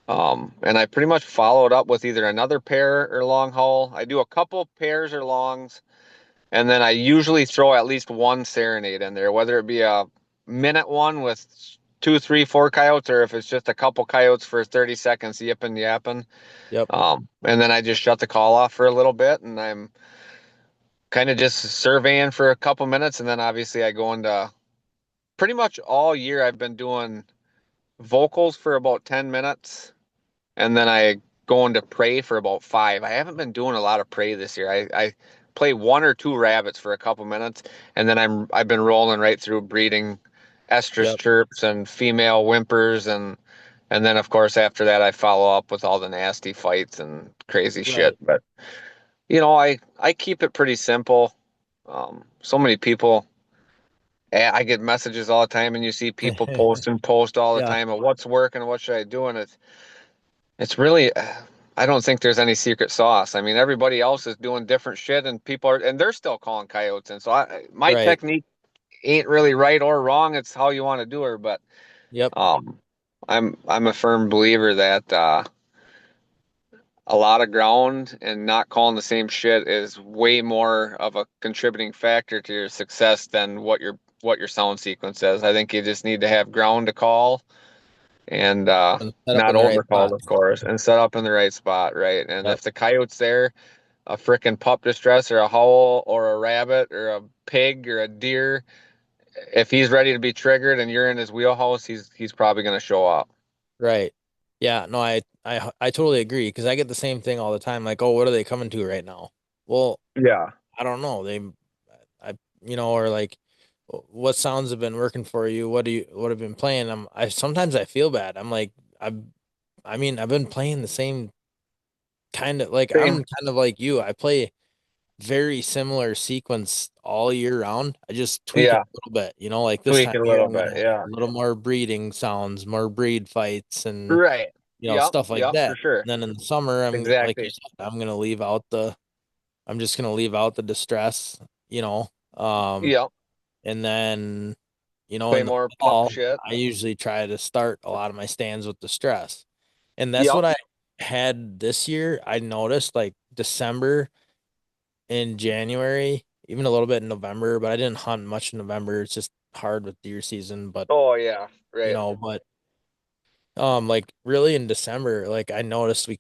And I pretty much follow it up with either another pair or long howl. I do a couple pairs or longs, and then I usually throw at least one serenade in there, whether it be a minute one with two, three, four coyotes, or if it's just a couple coyotes for 30 seconds, yipping, yapping. Yep. And then I just shut the call off for a little bit, and I'm kind of just surveying for a couple minutes. And then obviously I go into pretty much all year, I've been doing vocals for about 10 minutes. And then I go into prey for about 5. I haven't been doing a lot of prey this year. I play one or two rabbits for a couple minutes, and then I've been rolling right through breeding estrus Yep. chirps and female whimpers, and then of course after that I follow up with all the nasty fights and crazy shit. Right. But I keep it pretty simple. So many people. I get messages all the time, and you see people post all the Yeah. time of what's working, what should I do, and it's really, I don't think there's any secret sauce. I mean, everybody else is doing different shit, and and they're still calling coyotes. And so my Right. technique ain't really right or wrong. It's how you want to do her. But Yep. um, I'm a firm believer that a lot of ground and not calling the same shit is way more of a contributing factor to your success than what your sound sequence is. I think you just need to have ground to call and And set up not in the right overcalled, spot. of course, and set up in the right spot, right? And Yep. if the coyote's there, a frickin' pup distress or a howl or a rabbit or a pig or a deer, if he's ready to be triggered and you're in his wheelhouse, he's probably gonna show up. Right. Yeah, no, I totally agree because I get the same thing all the time. Like, oh, what are they coming to right now? Well, Yeah. I don't know. Or like, what sounds have been working for you? What have been playing? I sometimes I feel bad. I'm like, I've been playing the same kind of like I'm Same. kind of like you. I play very similar sequence all year round. I just tweak it Yeah. a little bit, like this Tweak time it a of year little I'm gonna bit. have Yeah. a little more breeding sounds, more breed fights and Right. Yep. stuff like Yep. For that. sure. And then in the summer, I'm like you Exactly. said, I'm just gonna leave out the distress, you know. Um, Yep. and then, Play in the more pup fall, shit. I usually try to start a lot of my stands with distress. And that's Yep. what I had this year. I noticed like December and January, even a little bit in November, but I didn't hunt much in November. It's just hard with deer season, but Oh yeah. Right. but like really in December, like I noticed we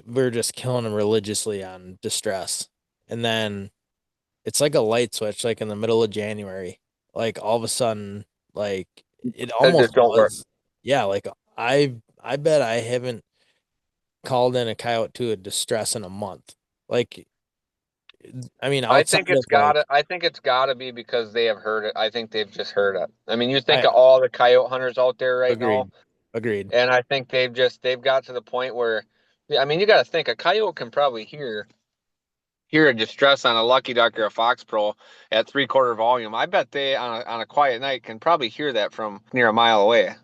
were just killing them religiously on distress. And then it's like a light switch, like in the middle of January, like all of a sudden, like it That almost just don't work. was. Yeah, like I bet I haven't called in a coyote to a distress in a month. Like, I mean, outside of like, I think it's gotta be because they have heard it. I think they've just heard it. I mean, you think I of all the coyote hunters out there right now, agreed, agreed. and I think they've got to the point where, I mean, you got to think a coyote can probably hear hear a distress on a lucky duck or a fox pro at 3/4 volume, I bet they on a quiet night can probably hear that from near a mile away.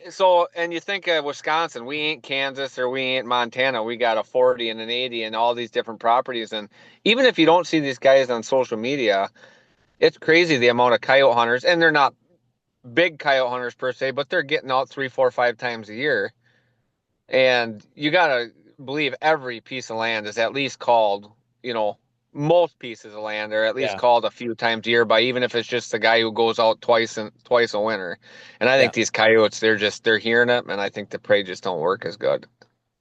So and you think of Wisconsin, we ain't Kansas or we ain't Montana. We got a 40 and an 80 and all these different properties. And even if you don't see these guys on social media, it's crazy the amount of coyote hunters, and they're not big coyote hunters per se, but they're getting out 3, 4, 5 times a year. And you gotta believe every piece of land is at least called, most pieces of land are at least Yeah. called a few times a year by, even if it's just the guy who goes out twice a winter. And I Yeah. think these coyotes, they're hearing it, and I think the prey just don't work as good.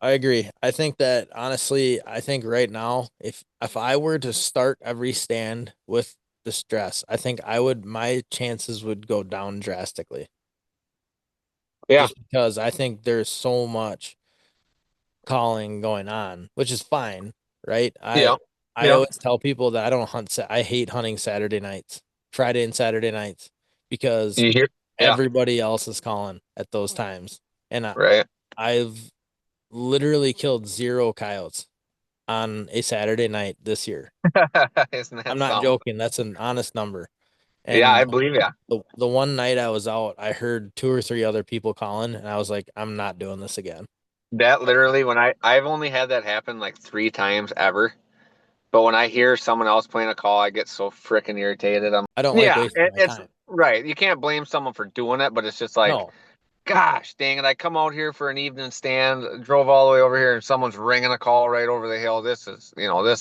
I agree. I think that honestly, I think right now, if I were to start every stand with the stress, I think my chances would go down drastically. Yeah, Just because I think there's so much calling going on, which is fine, right? yeah, I yeah. always tell people that I don't hunt. I hate hunting Saturday nights, Friday and Saturday nights, because You hear? Yeah, everybody else is calling at those times, and right. I've literally killed 0 coyotes on a Saturday night this year. Isn't I'm that not something? joking. That's an honest number. Yeah, And I believe you. the one night I was out, I heard 2 or 3 other people calling, and I was like, I'm not doing this again. That literally, when I've only had that happen like 3 times ever. But when I hear someone else playing a call, I get so freaking irritated. I don't like Yeah, wasting my it's time. right. You can't blame someone for doing it, but it's just like, No, gosh, dang it! I come out here for an evening stand, drove all the way over here, and someone's ringing a call right over the hill. This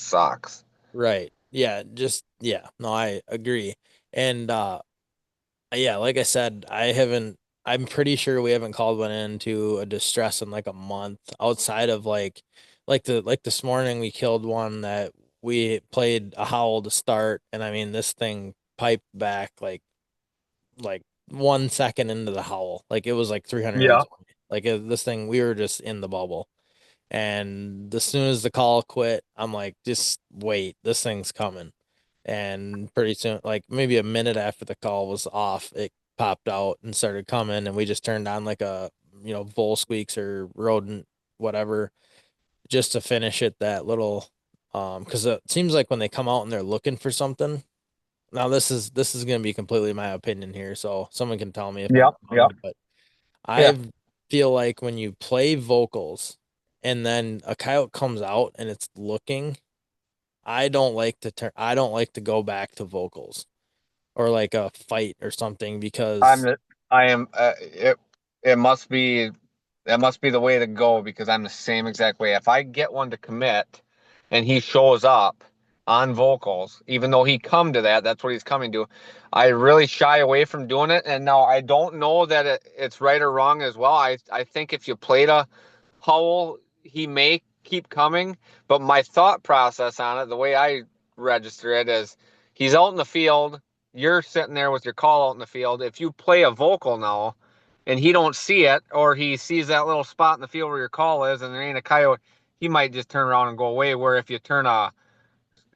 sucks. right. Yeah, just yeah. No, I agree. And yeah, like I said, I'm pretty sure we haven't called one into a distress in like a month outside of like this morning we killed one that we played a howl to start, and I mean this thing piped back like 1 second into the howl. Like it was like 300 Yeah. yards away. Like this thing, we were just in the bubble. And as soon as the call quit, I'm like, just wait, this thing's coming. And pretty soon, like maybe a minute after the call was off, it popped out and started coming. And we just turned on like a, vole squeaks or rodent, whatever, just to finish it that little. Because it seems like when they come out and they're looking for something. Now this is gonna be completely my opinion here, so someone can tell me if I'm Yep. Yep. wrong, but Yeah. I feel like when you play vocals and then a coyote comes out and it's looking, I don't like to go back to vocals or like a fight or something I'm. because I am. It must be. That must be the way to go because I'm the same exact way. If I get one to commit, and he shows up on vocals, even though he come to that, that's what he's coming to. I really shy away from doing it. And now I don't know that it's right or wrong as well. I think if you played a howl, he may keep coming. But my thought process on it, the way I register it is he's out in the field, you're sitting there with your call out in the field. If you play a vocal now and he don't see it, or he sees that little spot in the field where your call is and there ain't a coyote, he might just turn around and go away. Where if you turn a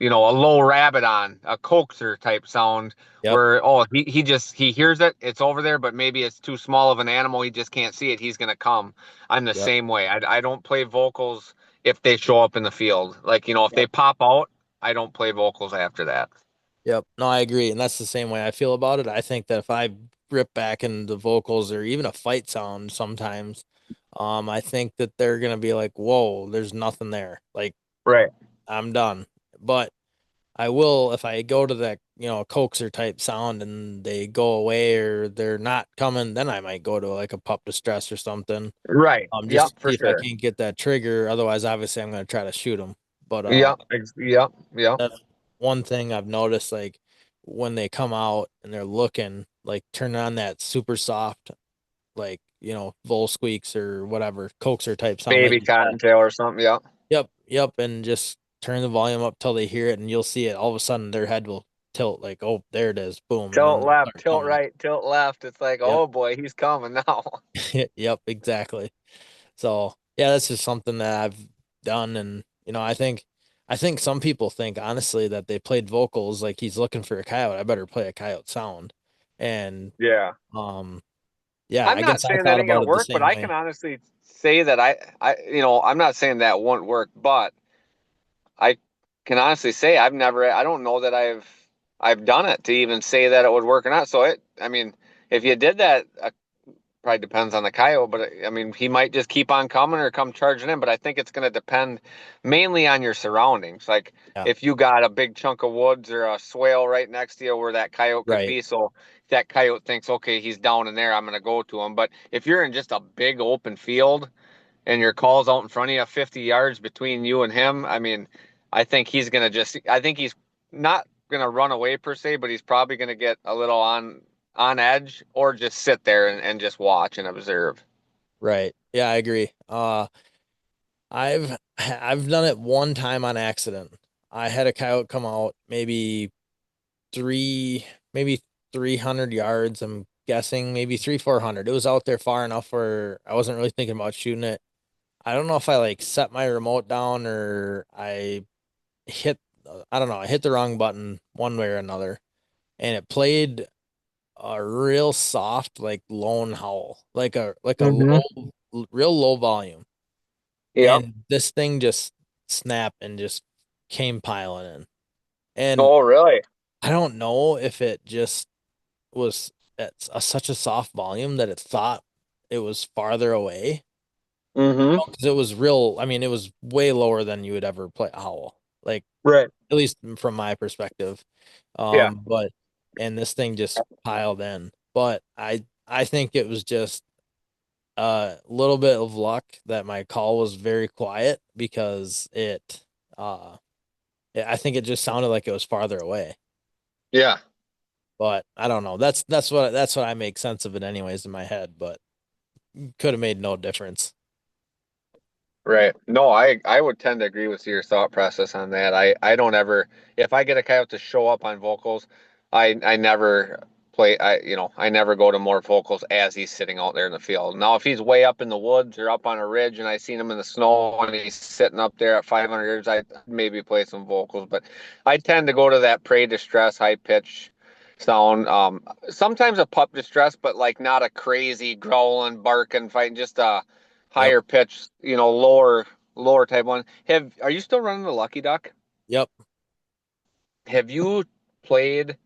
low rabbit on, a coaxer type sound, yep, where he hears it, it's over there, but maybe it's too small of an animal, he just can't see it, he's gonna come. I'm the yep, same way. I don't play vocals if they show up in the field. Like, if they yep, pop out, I don't play vocals after that. yep. No, I agree, and that's the same way I feel about it. I think that if I rip back into vocals or even a fight sound sometimes, I think that they're gonna be like, "Whoa, there's nothing there." Like Right. I'm done. But I will if I go to that, coaxer type sound and they go away or they're not coming, then I might go to like a pup distress or something. Right. Just Yep, to for see if I sure. can't get that trigger. Otherwise, obviously, I'm gonna try to shoot them. But Yep. Yep. Yep. that's one thing I've noticed. Like when they come out and they're looking, like turn on that super soft, like vole squeaks or whatever coaxer type sound, like Baby you said. cottontail or something. Yep. Yep, yep, and just turn the volume up till they hear it, and you'll see it. All of a sudden, their head will tilt, like, "Oh, there it is!" Boom, and then Tilt they'll left, start tilt coming. right, tilt left. It's like, Yep, oh boy, he's coming now. yep, exactly. So yeah, that's just something that I've done, and I think some people think honestly that they played vocals like he's looking for a coyote. I better play a coyote sound, and Yeah. um, yeah, I'm I not guess I saying that thought ain't gonna about it the work, but same I can way. honestly say that I'm not saying that won't work, but I can honestly say I don't know that I've done it to even say that it would work or not. So I mean, if you did that, probably depends on the coyote, but I mean, he might just keep on coming or come charging in. But I think it's going to depend mainly on your surroundings. Like Yeah. if you got a big chunk of woods or a swale right next to you where that coyote could Right. be, so if that coyote thinks, okay, he's down in there, I'm going to go to him. But if you're in just a big open field and your call's out in front of you, 50 yards between you and him, I mean, I think he's not going to run away per se, but he's probably going to get a little on edge or just sit there and just watch and observe. Right. Yeah, I agree. I've done it one time on accident. I had a coyote come out three, maybe 300 yards. I'm guessing maybe 400. It was out there far enough where I wasn't really thinking about shooting it. I don't know if I like set my remote down or hit, I don't know, I hit the wrong button one way or another. And it played a real soft, like lone howl, like a Mm-hmm. real low volume. Yep. And this thing just snapped and just came piling in. And Oh, really? I don't know if it just was at such a soft volume that it thought it was farther away. Mm-hmm. Because it was real, I mean, it was way lower than you would ever play a howl, like Right. at least from my perspective. Yeah. But and this thing just piled in. But I think it was just a little bit of luck that my call was very quiet because uh I think it just sounded like it was farther away. Yeah. But I don't know. That's what I make sense of it anyways in my head, but could have made no difference. Right. No, I would tend to agree with your thought process on that. I don't ever if I get a coyote to show up on vocals, I never I never go to more vocals as he's sitting out there in the field. Now if he's way up in the woods or up on a ridge and I seen him in the snow and he's sitting up there at 500 yards, I maybe play some vocals, but I tend to go to that prey distress high pitch sound. Sometimes a pup distress, but like not a crazy growling, barking, fighting, just a Yep. higher pitch, lower type one. Have Are you still running the Lucky Duck? Yep. Have you played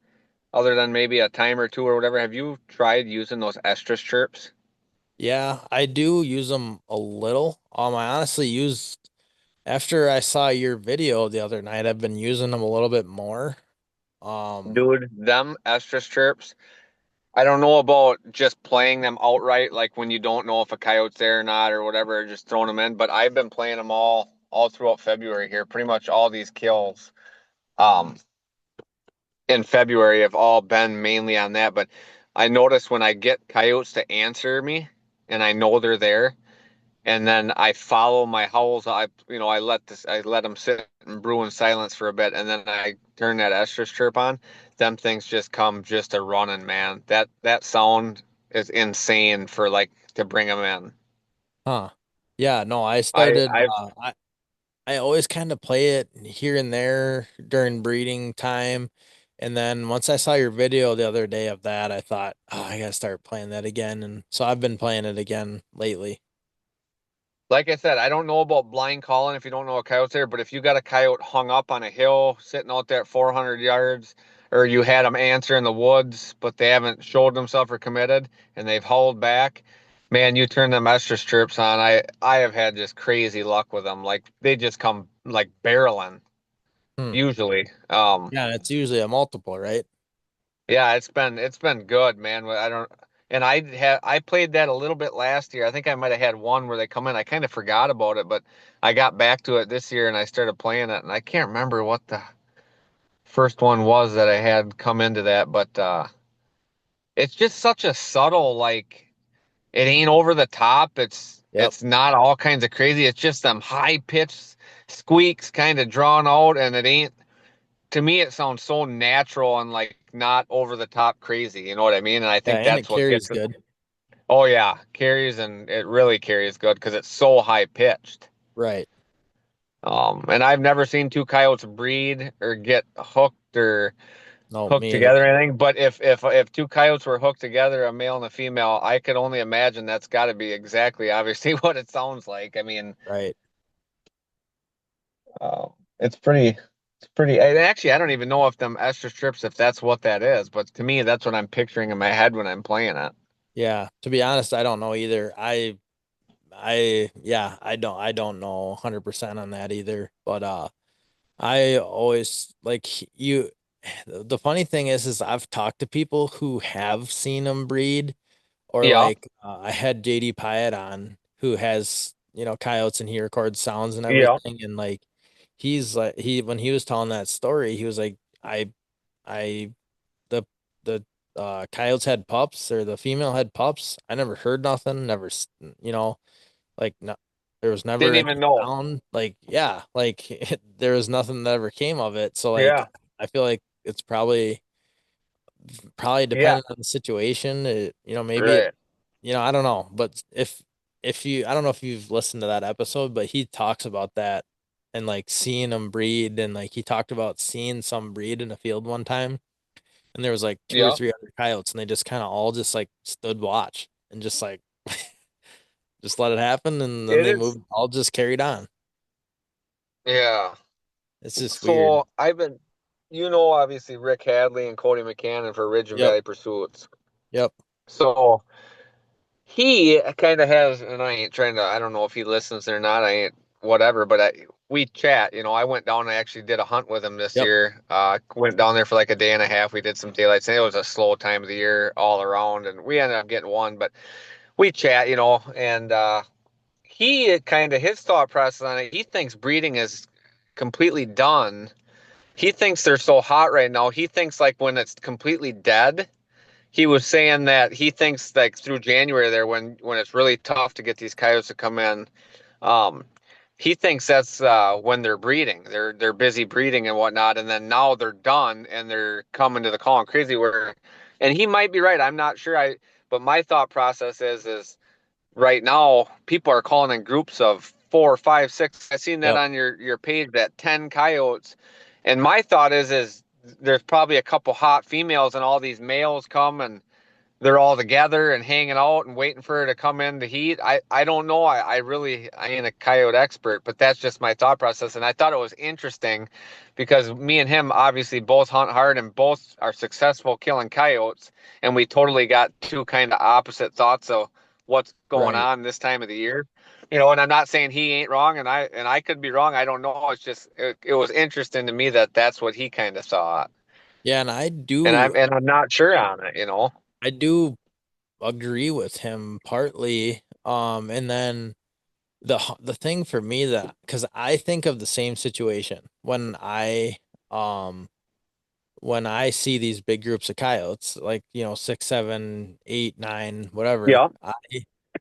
other than maybe a time or two or whatever? Have you tried using those estrus chirps? Yeah, I do use them a little. I honestly used after I saw your video the other night, I've been using them a little bit more. Um, Dude, them estrus chirps. I don't know about just playing them outright, like when you don't know if a coyote's there or not or whatever, just throwing them in. But I've been playing them all throughout February here. Pretty much all these kills. Um, in February have all been mainly on that. But I notice when I get coyotes to answer me and I know they're there, and then I follow my howls. I let them sit and brew in silence for a bit, and then I turn that estrus chirp on. Them things just come just a running, man. That sound is insane for like to bring them in. huh. Yeah, no, I've I always kind of play it here and there during breeding time. And then once I saw your video the other day of that, I thought, oh, I gotta start playing that again. And so I've been playing it again lately. Like I said, I don't know about blind calling if you don't know a coyote's there, but if you got a coyote hung up on a hill sitting out there at 400 yards, or you had them answer in the woods, but they haven't showed themselves or committed and they've hauled back, man, you turn them extra strips on. I have had just crazy luck with them. Like they just come like barreling Hmm. usually. Yeah, it's usually a multiple, right? Yeah, it's been good, man. I don't, and I played that a little bit last year. I think I might have had one where they come in. I kind of forgot about it, but I got back to it this year and I started playing it, and I can't remember what the first one was that I had come into that, but it's just such a subtle, like it ain't over the top. Yep. It's not all kinds of crazy. It's just them high pitched squeaks kind of drawn out, and it ain't to me it sounds so natural and like not over the top crazy, you know what I mean? And I Yeah, think and it that's what carries gets it. good. Oh yeah, carries, and it really carries good because it's so high pitched. Right. And I've never seen two coyotes breed or get hooked or No, hooked me either. together or anything. But if two coyotes were hooked together, a male and a female, I could only imagine that's got to be exactly obviously what it sounds like. I mean, Right. uh, it's pretty. It's pretty. And actually, I don't even know if them extra strips, if that's what that is. But to me, that's what I'm picturing in my head when I'm playing it. Yeah, to be honest, I don't know either. Yeah, I don't know 100% on that either. But I always like you. The funny thing is I've talked to people who have seen them breed, or Yeah, like I had JD Pyatt on who has, coyotes, and he records sounds and yeah. everything. And like, he's like, when he was telling that story, he was like, I, the, coyotes had pups, or the female had pups. I never heard nothing, never, you know, like, no, there was never Didn't any even know. sound. Like, yeah, like there was nothing that ever came of it. So like, Yeah, I feel like it's probably yeah. dependent on the situation. Maybe Right. I don't know, but I don't know if you've listened to that episode, but he talks about that and like seeing them breed, and like he talked about seeing some breed in a field one time, and there was like two or Yeah. three other coyotes, and they just kind of all just like stood watch and just like just let it happen, and then It they is. moved, all just carried on. Yeah. It's just weird. So I've been, obviously Rick Hadley and Cody McCannon for Ridge and Yep. Valley Pursuits. Yep. So he kind of has, and I ain't trying to, I don't know if he listens or not. I ain't whatever, but we chat. I went down and I actually did a hunt with him this Yep. year. Went down there for like a day and a half. We did some daylights, and it was a slow time of the year all around, and we ended up getting one, but we chat, and he kind of his thought process on it. He thinks breeding is completely done. He thinks they're so hot right now. He thinks like when it's completely dead. He was saying that he thinks like through January there when it's really tough to get these coyotes to come in. Um, he thinks that's when they're breeding. They're busy breeding and whatnot, and then now they're done and they're coming to the call and crazy where, and he might be right. I'm not sure. But my thought process is right now people are calling in groups of 4, 5, 6. I seen that Yep. on your page that 10 coyotes, and my thought is there's probably a couple hot females and all these males come and they're all together and hanging out and waiting for her to come in to heat. I don't know. I ain't a coyote expert, but that's just my thought process. And I thought it was interesting because me and him obviously both hunt hard and both are successful killing coyotes. And we totally got two kind of opposite thoughts of what's going Right. on this time of the year. And I'm not saying he ain't wrong and I could be wrong. I don't know. It's just it was interesting to me that that's what he kind of saw. Yeah, and And I'm not sure on it. I do agree with him partly. And then the thing for me, that because I think of the same situation um when I see these big groups of coyotes, like, 6, 7, 8, 9, whatever. Yeah. I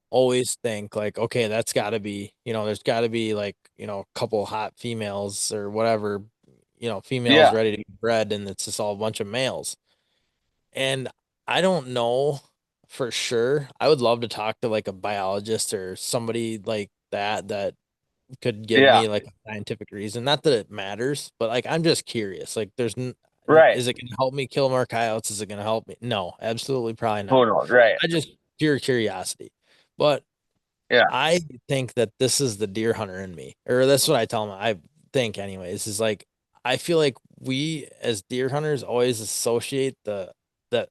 always think like, okay, that's got to be, there's got to be like, a couple hot females or whatever, females Yeah. ready to be bred, and it's just all a bunch of males. And I don't know for sure. I would love to talk to like a biologist or somebody like that could give Yeah. me like a scientific reason. Not that it matters, but like I'm just curious. Like, Right. is it going to help me kill more coyotes? Is it going to help me? No, absolutely, probably Who not. knows? Right. I just pure curiosity. But Yeah. I think that this is the deer hunter in me, or that's what I tell them. I think, anyways, is like I feel like we as deer hunters always associate that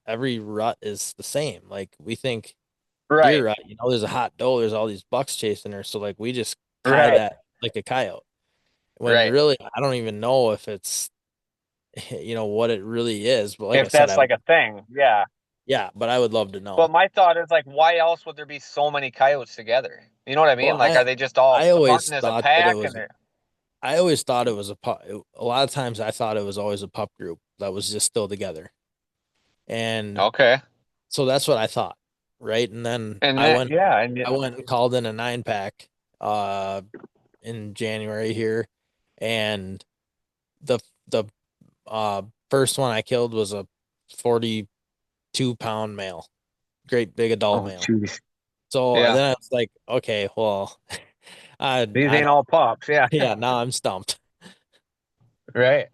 every rut is the same. Like, we think deer Right. rut, there's a hot doe, there's all these bucks chasing her, so like we just tie Right. that like a coyote. When Right. really, I don't even know if it's what it really is. But like I If said, that's like a thing. Yeah. yeah, but I would love to But know. my thought is like, why else would there be so many coyotes together? You know what I Well, mean? Like, are they just all I always hunting as a thought that it pack and was they're I always thought it was a pup. A lot of times I thought it was always a pup group that was just still together. And okay? so that's what I thought, right? And then And that, yeah, and I went and called in a 9 pack uh in January here, and the the first one I killed was a 42-pound male, great big adult oh, male. jeez, So yeah, then I was like, okay, well, these I ain't don't, all pups, yeah, yeah, now I'm stumped. right,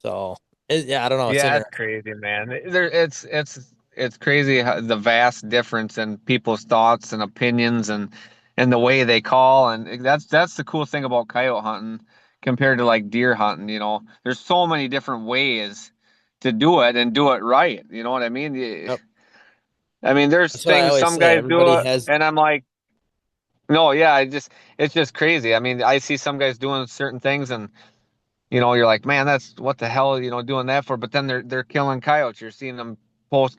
So yeah, I don't know. It's yeah, it's interesting. crazy, man. It's crazy how the vast difference in people's thoughts and opinions and the way they call, and that's the cool thing about coyote hunting compared to like deer hunting. There's so many different ways to do it and do it right. You know what I mean? Yep. I mean, there's That's what I things always some say. guys do Everybody it, has and I'm like, no, yeah, it's just crazy. I mean, I see some guys doing certain things, and you're like, man, that's what the hell, doing that for? But then they're killing coyotes. You're seeing them post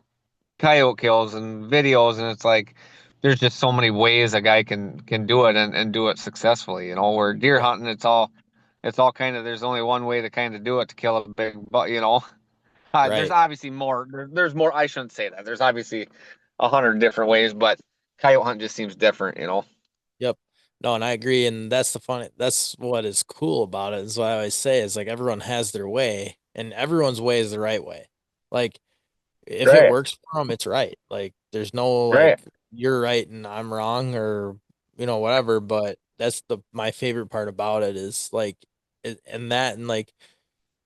coyote kills and videos, and it's like there's just so many ways a guy can do it and do it successfully. Where deer right. hunting, it's all kind of there's only one way to kind of do it to kill a big buck. There's Right. obviously more. There's more. I shouldn't say that. There's obviously 100 different ways, but coyote hunt just seems different. Yep. No, and I agree. And that's what is cool about it. Is what I always say is like everyone has their way and everyone's way is the right way. Like if it Right. works for them, it's right. Like there's no Right. like you're right and I'm wrong or whatever. But that's my favorite part about it is like and that and like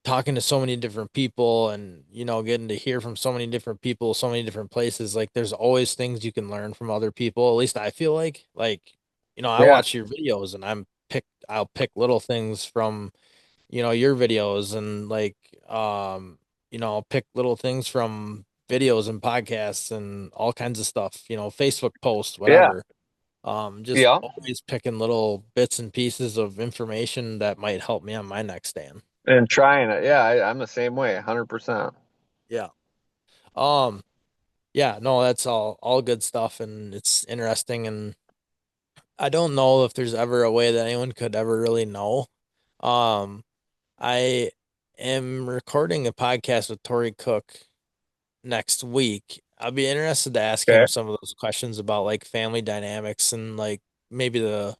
talking to so many different people and getting to hear from so many different people, so many different places. Like there's always things you can learn from other people. At least I feel like I Yeah. watch your videos and I'll pick little things from your videos and like I'll pick little things from videos and podcasts and all kinds of stuff, Facebook posts, Yeah. whatever. Just Yeah. always picking little bits and pieces of information that might help me on my next stand. And trying it. Yeah, I'm the same way, 100%. Yeah. Um, yeah, no, that's all good stuff and it's interesting and I don't know if there's ever a way that anyone could ever really know. Um, I am recording a podcast with Tori Cook next week. I'll be interested to ask Okay. him some of those questions about like family dynamics and like maybe the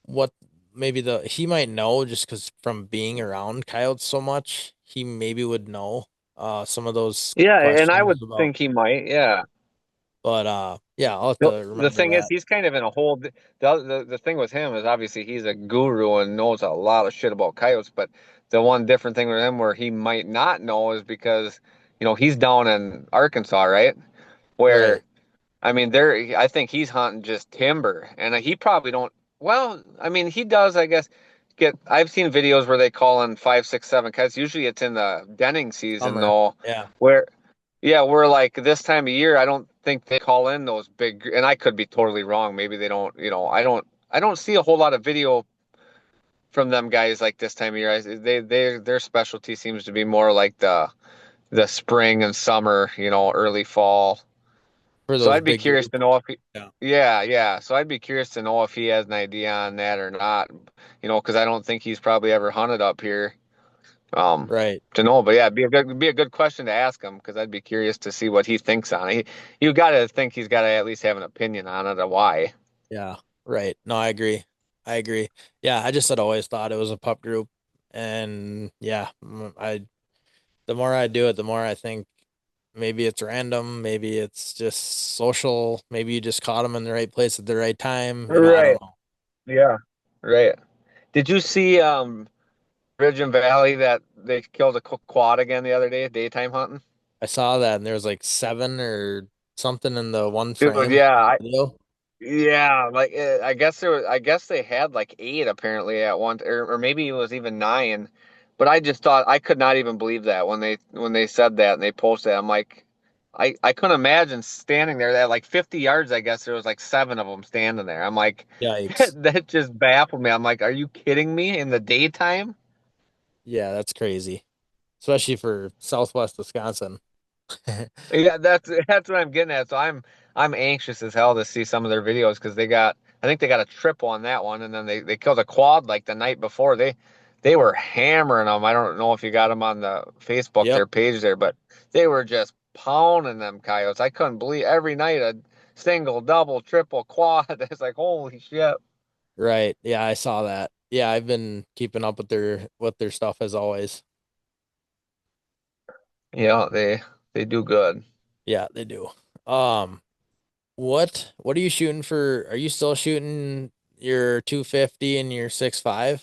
what maybe the he might know just because from being around coyotes so much, he maybe would know some of those Yeah, and I questions would about think he might. Yeah. but yeah, I'll have The, to the remember thing is, that. he's kind of in a whole. The thing with him is obviously he's a guru and knows a lot of shit about coyotes. But the one different thing with him where he might not know is because he's down in Arkansas, right? Right. Where I mean, I think he's hunting just timber, and he probably don't. Well, I mean, he does, I guess. I've seen videos where they call in five, six, seven cats. Usually, it's in the denning season, Summer. though. Yeah. Where, yeah, we're like this time of year. I don't think they call in those big. And I could be totally wrong. Maybe they don't. I don't see a whole lot of video from them guys like this time of year. Their specialty seems to be more like the spring and summer. Early fall. For So those I'd be big curious to groups. know if Yeah. yeah, yeah. So I'd be curious to know if he has an idea on that or not, because I don't think he's probably ever hunted up here, Right. to know. But yeah, it'd be a good question to ask him because I'd be curious to see what he thinks on it. You got to think he's got to at least have an opinion on it or why. Yeah. Right. No, I agree. I agree. Yeah, I just had always thought it was a pup group. And yeah, the more I do it, the more I think maybe it's random, maybe it's just social, maybe you just caught them in the right place at the right time. I don't Right. know. Yeah. Right. Did you see Ridge and Valley that they killed a quad again the other day, daytime hunting? I saw that and there was like seven or something in the one Dude, frame yeah, in the video. yeah, like I guess there was. I guess they had like eight apparently at one, or maybe it was even nine. But I just thought I could not even believe that when they said that and they posted. It. I'm like, I couldn't imagine standing there. At like 50 yards, I guess there was like seven of them standing there. I'm like, Yikes. that just baffled me. I'm like, are you kidding me? In the daytime? Yeah, that's crazy. Especially for Southwest Wisconsin. Yeah, that's what I'm getting at. So I'm anxious as hell to see some of their videos because I think they got a triple on that one, and then they killed a quad like the night before. They were hammering them. I don't know if you got them on the Facebook Yep. their page there, but they were just pounding them coyotes. I couldn't believe every night a single, double, triple, quad. It's like holy shit. Right. Yeah, I saw that. Yeah, I've been keeping up with their stuff as always. Yeah, they do good. Yeah, they do. Um, what are you shooting for? Are you still shooting your 250 and your 6.5?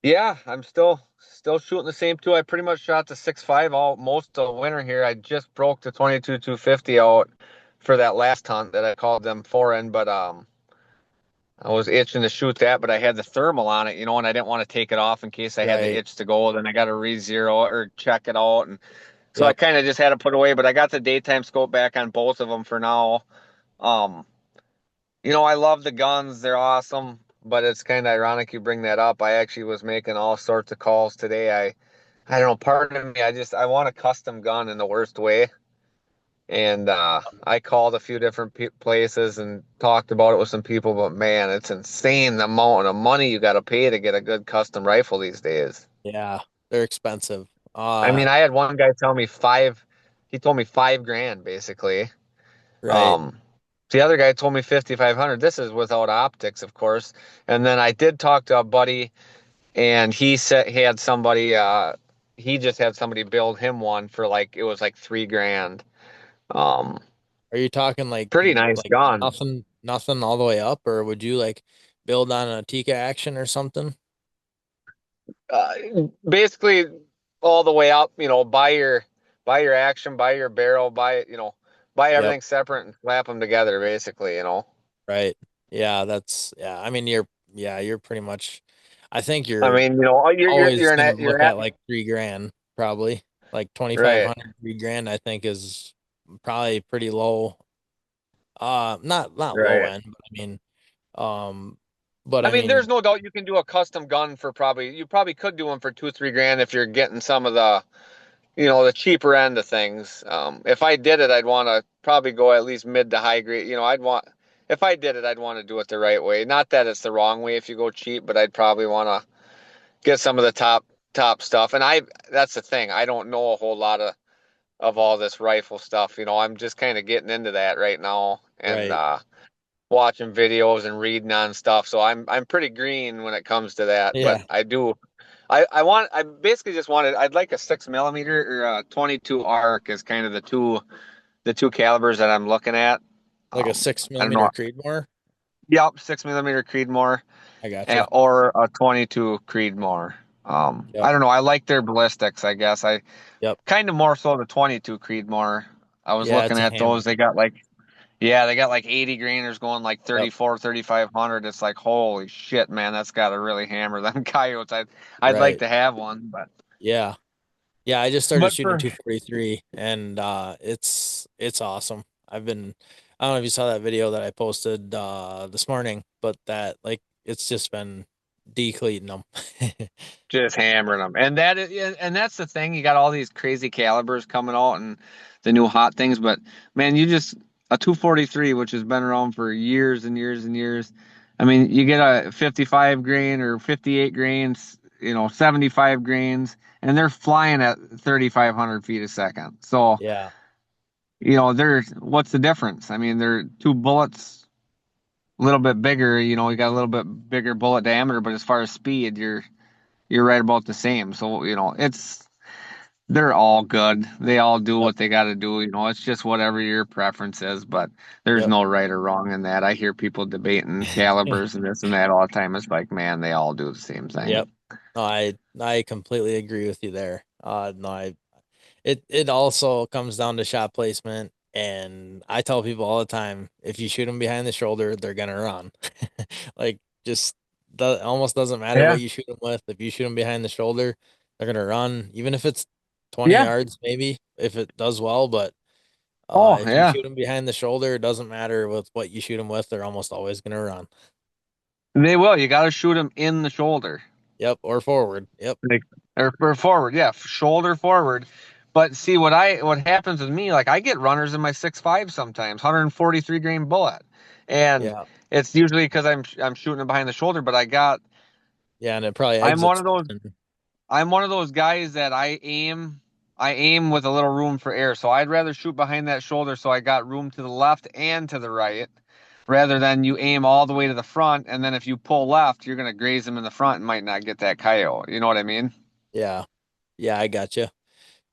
Yeah, I'm still shooting the same two. I pretty much shot the 6.5 all most of the winter here. I just broke the 22 250 out for that last hunt that I called them foreign, but I was itching to shoot that, but I had the thermal on it, and I didn't want to take it off in case I had the Right. itch to go. Then I got to re-zero it or check it out, and so I Yep. kind of just had to put away. But I got the daytime scope back on both of them for now. Um, I love the guns; they're awesome. But it's kind of ironic you bring that up. I actually was making all sorts of calls today. I don't know. Part of me, I want a custom gun in the worst way. And I called a few different places and talked about it with some people, but man, it's insane the amount of money you got to pay to get a good custom rifle these days. Yeah. They're expensive. I mean, I had one guy tell me he told me 5 grand basically. Right. Um, the other guy told me 5,500. This is without optics, of course. And then I did talk to a buddy, and he said he just had somebody build him one for like, it was like 3 grand. Um, Are you talking like Pretty nice gun. nothing all the way up, or would you like build on a Tika action or something? uh, Basically all the way up, buy your action, buy your barrel, buy Yep. everything separate and slap them together, basically. Right. Yeah, yeah. I mean, you're pretty much. I think I you're mean, you're always an gonna you're look at at like 3 grand, probably like right. 2,500, 3 grand. I think is probably pretty low. Not low Right. end, but I mean, um, but I I mean, there's mean, no doubt you can do a custom gun for you probably could do them for 2, 3 grand if you're getting some of the cheaper end of things. If I did it, I'd want to probably go at least mid to high grade. If I did it, I'd want to do it the right way. Not that it's the wrong way if you go cheap, but I'd probably want to get some of the top stuff. And that's the thing. I don't know a whole lot of all this rifle stuff. I'm just kind of getting into that right now and right. watching videos and reading on stuff. So I'm pretty green when it comes to that. But Yeah, I do. I basically just wanted. I'd like a 6 millimeter or a 22 arc is kind of the two calibers that I'm looking at. like a six I don't know. millimeter Creedmoor. Yep, 6 millimeter Creedmoor I gotcha. or a 22 Creedmoor. Yep. I don't know. I like their ballistics. I guess I Yep. kind of more so the 22 Creedmoor. I was Yeah, looking it's a at those. hammer. They got like 80 grainers going like Yep. 34, 3,500. It's like, holy shit, man, that's got to really hammer them coyotes. I'd like Right. to have one, but Yeah. Yeah, I just started but shooting for 243 and it's awesome. I don't know if you saw that video that I posted this morning, but that like it's just been decleating them. just hammering them. And that's the thing. You got all these crazy calibers coming out and the new hot things, but man, a 243, which has been around for years and years and years. I mean, you get a 55 grain or 58 grains, 75 grains, and they're flying at 3,500 feet a second. So, Yeah. what's the difference? I mean, they're two bullets, a little bit bigger, you got a little bit bigger bullet diameter, but as far as speed, you're right about the same. So, they're all good. They all do Yep. what they got to do. It's just whatever your preference is, but there's Yep. no right or wrong in that. I hear people debating calibers and this and that all the time. It's like, man, they all do the same thing. Yep. No, I completely agree with you there. No, it also comes down to shot placement, and I tell people all the time, if you shoot them behind the shoulder, they're gonna run. Like just almost doesn't matter Yeah. what you shoot them with. If you shoot them behind the shoulder, they're gonna run, even if it's 20 Yeah. yards, maybe if it does well. But Oh, if you yeah. shoot them behind the shoulder, it doesn't matter with what you shoot them with. They're almost always gonna run. They will. You got to shoot them in the shoulder. Yep, or forward. Yep. Like, or forward. Yeah. Shoulder forward. But see what happens with me, like I get runners in my 6.5 sometimes, 143 grain bullet. And Yeah. it's usually because I'm shooting it behind the shoulder, but Yeah, and it probably I'm one exits. of those I'm one of those guys that I aim with a little room for air. So I'd rather shoot behind that shoulder so I got room to the left and to the right rather than you aim all the way to the front and then if you pull left, you're going to graze them in the front and might not get that coyote. You know what I mean? Yeah. Yeah, I got you.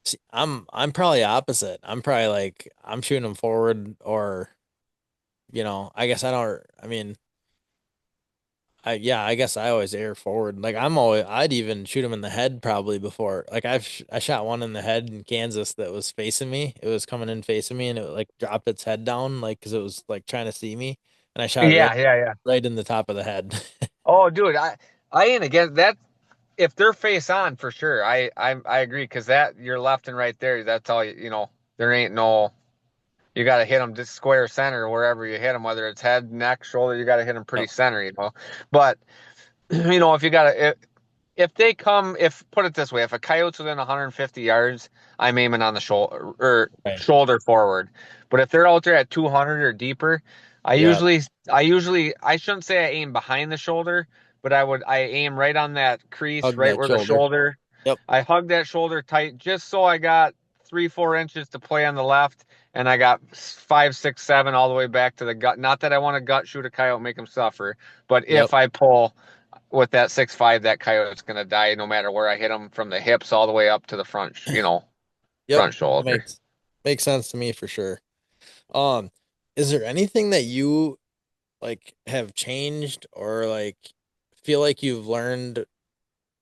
See, I'm probably opposite. I'm probably like I'm shooting them forward, or I guess I don't. I mean, I guess I always air forward. Like I'd even shoot them in the head probably before. Like I shot one in the head in Kansas that was facing me. It was coming in facing me, and it like dropped its head down like because it was like trying to see me. and I shot it Yeah, yeah, yeah. right in the top of the head. Oh, dude, I ain't against that. If they're face on, for sure. I agree because that you're left and right there. That's all you know. There ain't no. You got to hit them just square center wherever you hit them, whether it's head, neck, shoulder. You got to hit them pretty Yep. center, you know. But if you got to, if they come, if put it this way, if a coyote's within 150 yards, I'm aiming on the shoulder or Right. shoulder forward. But if they're out there at 200 or deeper, I Yep. usually, I usually, I shouldn't say I aim behind the shoulder, but I aim right on that crease, Hug right that where the shoulder. shoulder. Yep. I hug that shoulder tight just so I got 3, 4 inches to play on the left, and I got 5, 6, 7 all the way back to the gut. Not that I want to gut shoot a coyote, make him suffer, but Yep. if I pull with that 6.5, that coyote's gonna die no matter where I hit him from the hips all the way up to the front, Yep. front That shoulder. makes sense to me for sure. Um, is there anything that you like have changed or like feel like you've learned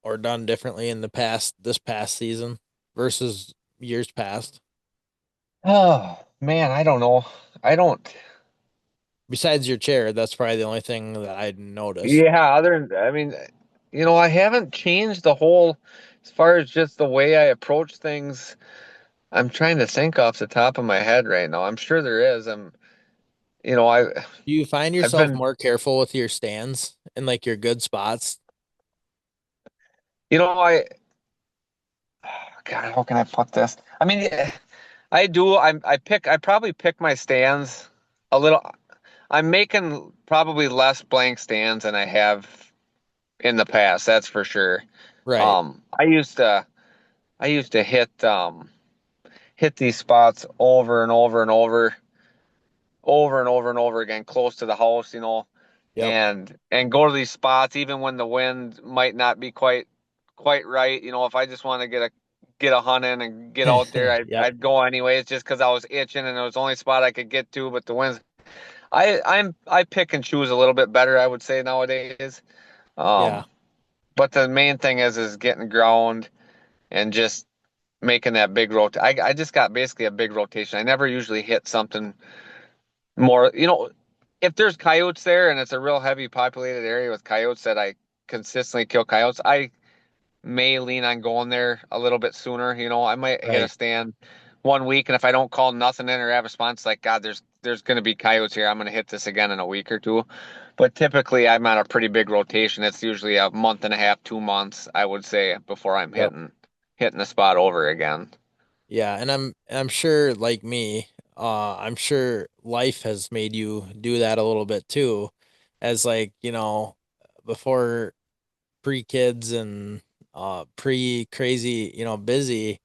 or done differently in this past season versus years past? Oh man, I don't know. I don't. Besides your chair, that's probably the only thing that I'd noticed. Yeah, I mean, I haven't changed the whole, as far as just the way I approach things. I'm trying to think off the top of my head right now. I'm sure there is. You know, I, Do you find I've yourself been, more careful with your stands and like your good spots? you know, I, God, how can I put this? I mean, yeah, I do. I probably pick my stands a little. I'm making probably less blank stands than I have in the past. That's for sure. Right. I used to hit these spots over and over and over again, close to the house, Yep. and go to these spots even when the wind might not be quite right. If I just want to get a hunt in and get out there, Yep. I'd go anyways, just because I was itching and it was the only spot I could get to. But the winds, I pick and choose a little bit better, I would say nowadays. Yeah. Um, but the main thing is getting ground and just making that big I just got basically a big rotation. I never usually hit something more. If there's coyotes there and it's a real heavy populated area with coyotes that I consistently kill coyotes, I may lean on going there a little bit sooner. I might hit a Right. stand one week, and if I don't call nothing in or have a response, like God, there's going to be coyotes here. I'm going to hit this again in a week or two. But typically, I'm on a pretty big rotation. It's usually a month and a half, 2 months, I would say, before I'm Yep. hitting the spot over again. Yeah, and I'm sure like me, I'm sure life has made you do that a little bit too, as like, before pre-kids and pre-crazy, busy,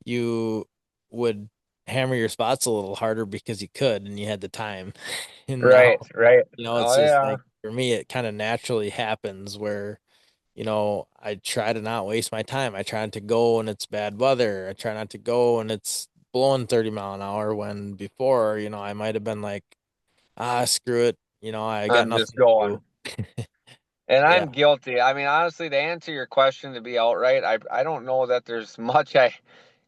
you would hammer your spots a little harder because you could and you had the time. And Right, now, right. it's Oh just yeah, like for me it kind of naturally happens where I try to not waste my time. I try not to go when it's bad weather. I try not to go when it's blowing 30 mile an hour when before, I might have been like, screw it. I got I'm just nothing to going. do. And Yeah. I'm guilty. I mean, honestly, to answer your question, to be outright, I don't know that there's much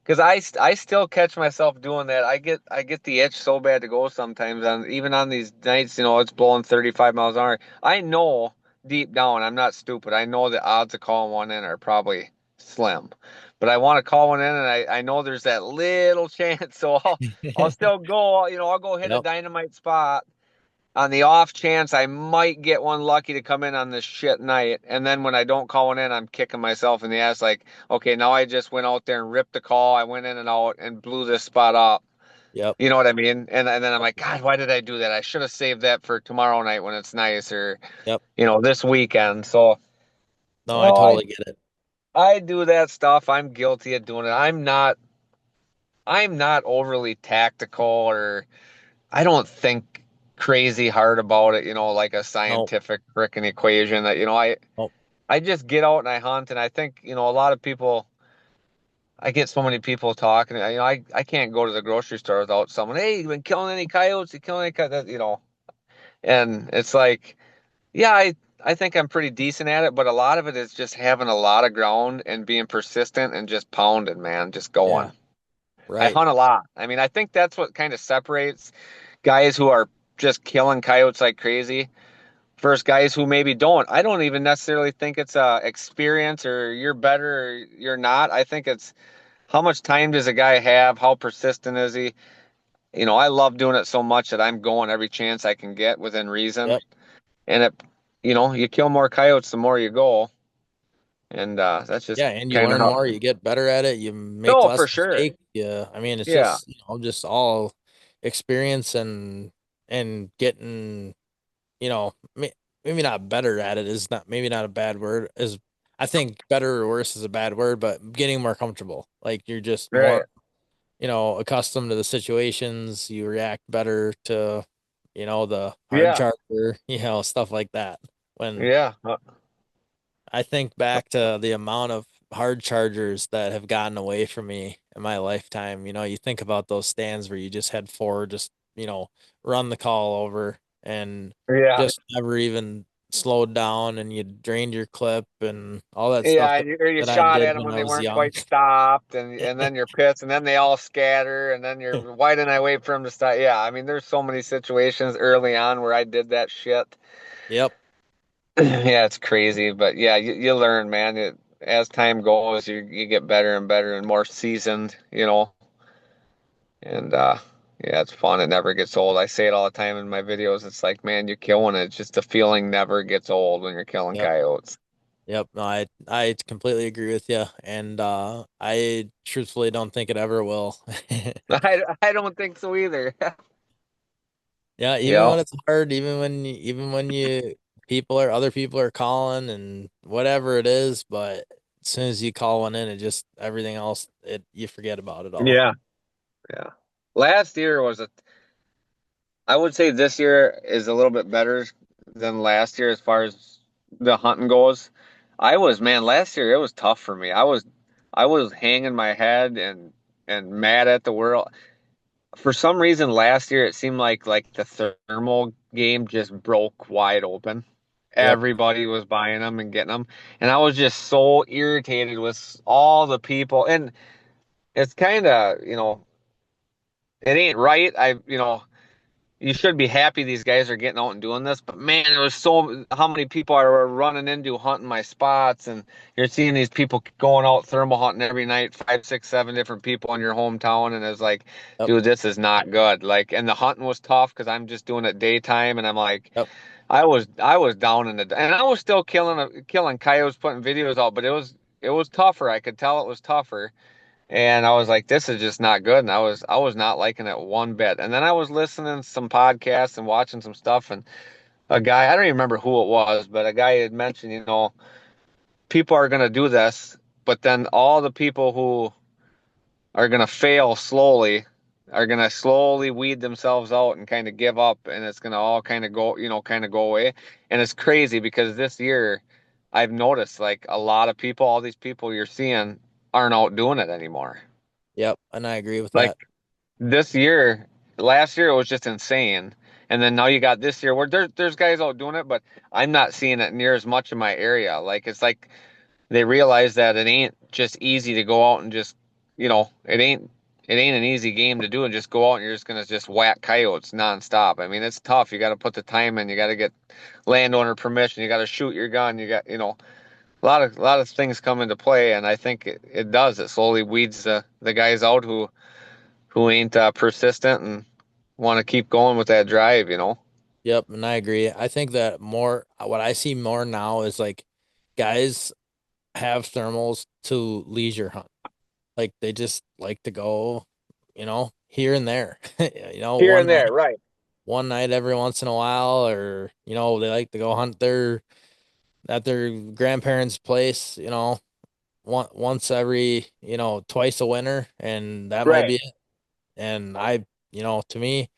because I still catch myself doing that. I get the itch so bad to go sometimes, and even on these nights, it's blowing 35 miles an hour. I know deep down, I'm not stupid. I know the odds of calling one in are probably slim, but I want to call one in, and I know there's that little chance, so I'll still go. I'll go hit a Yep. dynamite spot on the off chance I might get one lucky to come in on this shit night. And then when I don't call one in, I'm kicking myself in the ass like, okay, now I just went out there and ripped the call. I went in and out and blew this spot up. Yep. You know what I mean? And then I'm like, God, why did I do that? I should have saved that for tomorrow night when it's nice, or, Yep. this weekend. So, No, I no, I totally get it. I do that stuff. I'm guilty of doing it. I'm not overly tactical, or I don't think crazy hard about it, like a No, scientific freaking equation that, no. I just get out and I hunt. And I think, a lot of people, I get so many people talking, I can't go to the grocery store without someone, hey, you been killing any coyotes? You killing any coyotes? And it's like, yeah, I think I'm pretty decent at it, but a lot of it is just having a lot of ground and being persistent and just pounding, man, just Yeah. going. I Right. hunt a lot. I mean, I think that's what kind of separates guys who are just killing coyotes like crazy versus guys who maybe don't. I don't even necessarily think it's experience or you're better or you're not. I think it's how much time does a guy have? How persistent is he? I love doing it so much that I'm going every chance I can get within reason. Yep. And you kill more coyotes the more you go. And that's just Yeah, and you kind of learn how. more, you get better at it, you make No, less for sure. mistakes. Yeah, I mean, it's Yeah. just, just all experience and getting, maybe not better at it is not maybe not a bad word. Is I think better or worse is a bad word, but getting more comfortable. Like you're just more, Right. accustomed to the situations, you react better to, the hard Yeah. charger, stuff like that. When Yeah. I think back to the amount of hard chargers that have gotten away from me in my lifetime. You think about those stands where you just had four just, run the call over and Yeah. just never even slowed down and you drained your clip and all that stuff Yeah, that, you that I shot did at them when when I they was weren't young. quite stopped, and then you're pissed, and then they all scatter, and then you're why didn't I wait for them to stop? Yeah, I mean, there's so many situations early on where I did that shit. Yep. Yeah, it's crazy, but yeah, you learn, man. As time goes, you get better and better and more seasoned, and yeah, it's fun. It never gets old. I say it all the time in my videos. It's like, man, you're killing it. It's just the feeling never gets old when you're killing Yep. coyotes. Yep. No, I completely agree with you. And I truthfully don't think it ever will. I don't think so either. Yeah, even Yeah. when it's hard, even when you other people are calling and whatever it is, but as soon as you call one in, it just everything else you forget about it all. Yeah. Yeah. Last year I would say this year is a little bit better than last year as far as the hunting goes. Man, last year it was tough for me. I was hanging my head and mad at the world. For some reason last year it seemed like the thermal game just broke wide open. Yep. Everybody was buying them and getting them, and I was just so irritated with all the people. And it's kind of, it ain't right. You should be happy these guys are getting out and doing this, but man, it was so how many people are running into hunting my spots, and you're seeing these people going out thermal hunting every night, five, six, seven different people in your hometown, and it's like, Yep. dude, this is not good. Like, and the hunting was tough because I'm just doing it daytime, and I'm like, Yep. I was down and I was still killing coyotes, putting videos out, but it was tougher. I could tell it was tougher. And I was like, this is just not good. And I was not liking it one bit. And then I was listening to some podcasts and watching some stuff. And a guy, I don't even remember who it was, but a guy had mentioned, people are going to do this, but then all the people who are going to fail slowly are going to slowly weed themselves out and kind of give up. And it's going to all kind of go away. And it's crazy because this year I've noticed like a lot of people, all these people you're seeing aren't out doing it anymore. Yep. And I agree with Like that. this year, last year it was just insane. And then now you got this year where there's guys out doing it, but I'm not seeing it near as much in my area. Like it's like they realize that it ain't just easy to go out and just, it ain't an easy game to do and just go out and you're just gonna just whack coyotes nonstop. I mean, it's tough. You got to put the time in. You got to get landowner permission. You got to shoot your gun. You got, a lot of things come into play, and I think it does. It slowly weeds the guys out who ain't persistent and want to keep going with that drive. Yep. And I agree. I think that what I see more now is like guys have thermals to leisure hunt. Like they just like to go, here and there. Here and there, right? One night every once in a while, or they like to go hunt at their grandparents' place, once every, twice a winter, and that might Right. be it. And to me,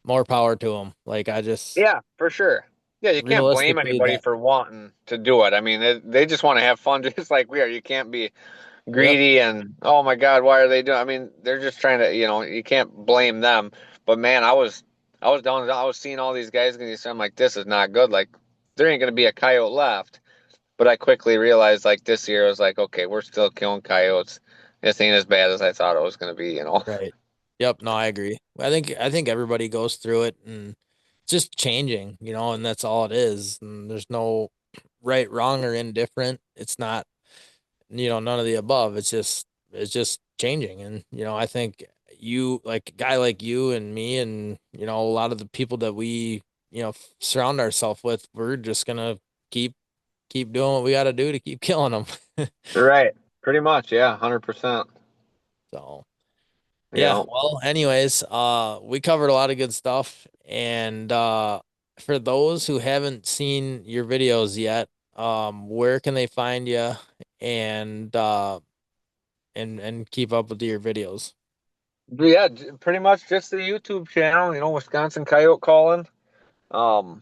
more power to them. Like I just Yeah, for sure. Yeah, you can't blame realistically anybody that. for wanting to do it. I mean, they just want to have fun just like we are. You can't be Yep. greedy and, oh my God, why are they doing? I mean, they're just trying to, you can't blame them. But man, I was down, I was seeing all these guys and I'm like, this is not good. Like, there ain't gonna be a coyote left. But I quickly realized, like this year, I was like, okay, we're still killing coyotes. This ain't as bad as I thought it was gonna be. Right. Yep. No, I agree. I think everybody goes through it, and just changing, and that's all it is. And there's no right, wrong, or indifferent. It's not, none of the above. It's just changing. And, I think you, like a guy like you and me and, a lot of the people that we, surround ourselves with, we're just gonna keep doing what we got to do to keep killing them. Right. Pretty much. Yeah. 100%. So, yeah, Yeah. well, anyways, we covered a lot of good stuff. And for those who haven't seen your videos yet, where can they find you and and keep up with your videos? Yeah. Pretty much just the YouTube channel, Wisconsin Coyote Callin. Um,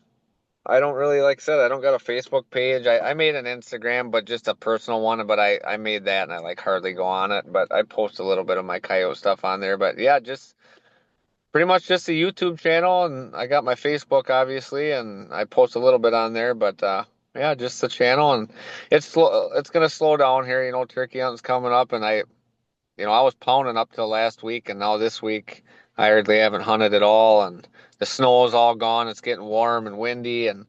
I don't really, like I said, I don't got a Facebook page. I made an Instagram, but just a personal one. But I made that and I like hardly go on it. But I post a little bit of my coyote stuff on there. But yeah, just pretty much just the YouTube channel. And I got my Facebook, obviously, and I post a little bit on there. But yeah, just the channel. And it's going to slow down here. Turkey hunting's coming up. And I was pounding up till last week. And now this week, I hardly haven't hunted at all. And the snow is all gone. It's getting warm and windy. And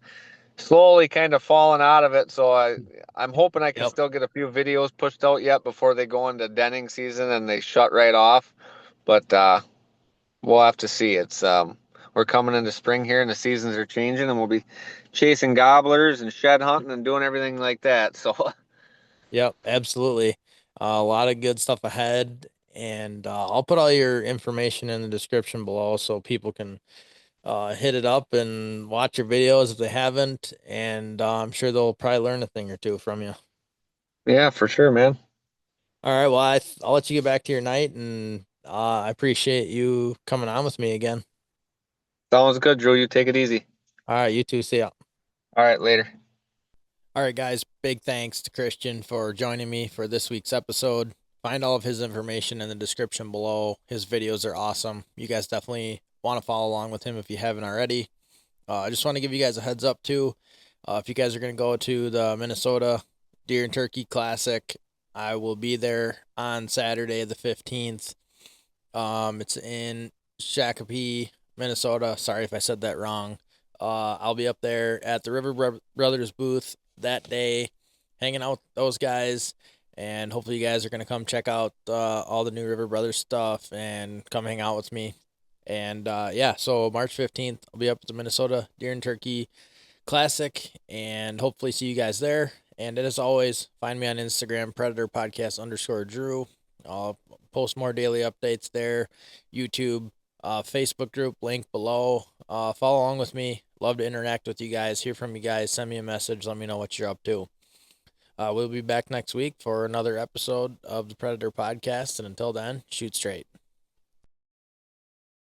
slowly kind of falling out of it. So I'm hoping I can Yep. still get a few videos pushed out yet before they go into denning season and they shut right off. But we'll have to see. It's we're coming into spring here and the seasons are changing and we'll be chasing gobblers and shed hunting and doing everything like that. So Yep, absolutely. A lot of good stuff ahead, and I'll put all your information in the description below so people can hit it up and watch your videos if they haven't, and I'm sure they'll probably learn a thing or two from you. yeah, for sure, man. All right, well, I'll let you get back to your night, and I appreciate you coming on with me again. Sounds good, Drew. You take it easy. All right, you too. See ya. All right, later. All right, guys, big thanks to Christian for joining me for this week's episode. Find all of his information in the description below. His videos are awesome. You guys definitely want to follow along with him if you haven't already. I just want to give you guys a heads up too. If you guys are going to go to the Minnesota Deer and Turkey Classic, I will be there on Saturday the 15th. It's in Shakopee, Minnesota. Sorry if I said that wrong. I'll be up there at the Brothers booth that day, hanging out with those guys, and hopefully you guys are gonna come check out all the new River Brothers stuff and come hang out with me. And yeah, so March 15th, I'll be up at the Minnesota Deer and Turkey Classic, and hopefully see you guys there. And as always, find me on Instagram, Predator Podcast _Drew. I'll post more daily updates there. YouTube, Facebook group, link below. Follow along with me. Love to interact with you guys, hear from you guys, send me a message, let me know what you're up to. We'll be back next week for another episode of the Predator Podcast, and until then, shoot straight.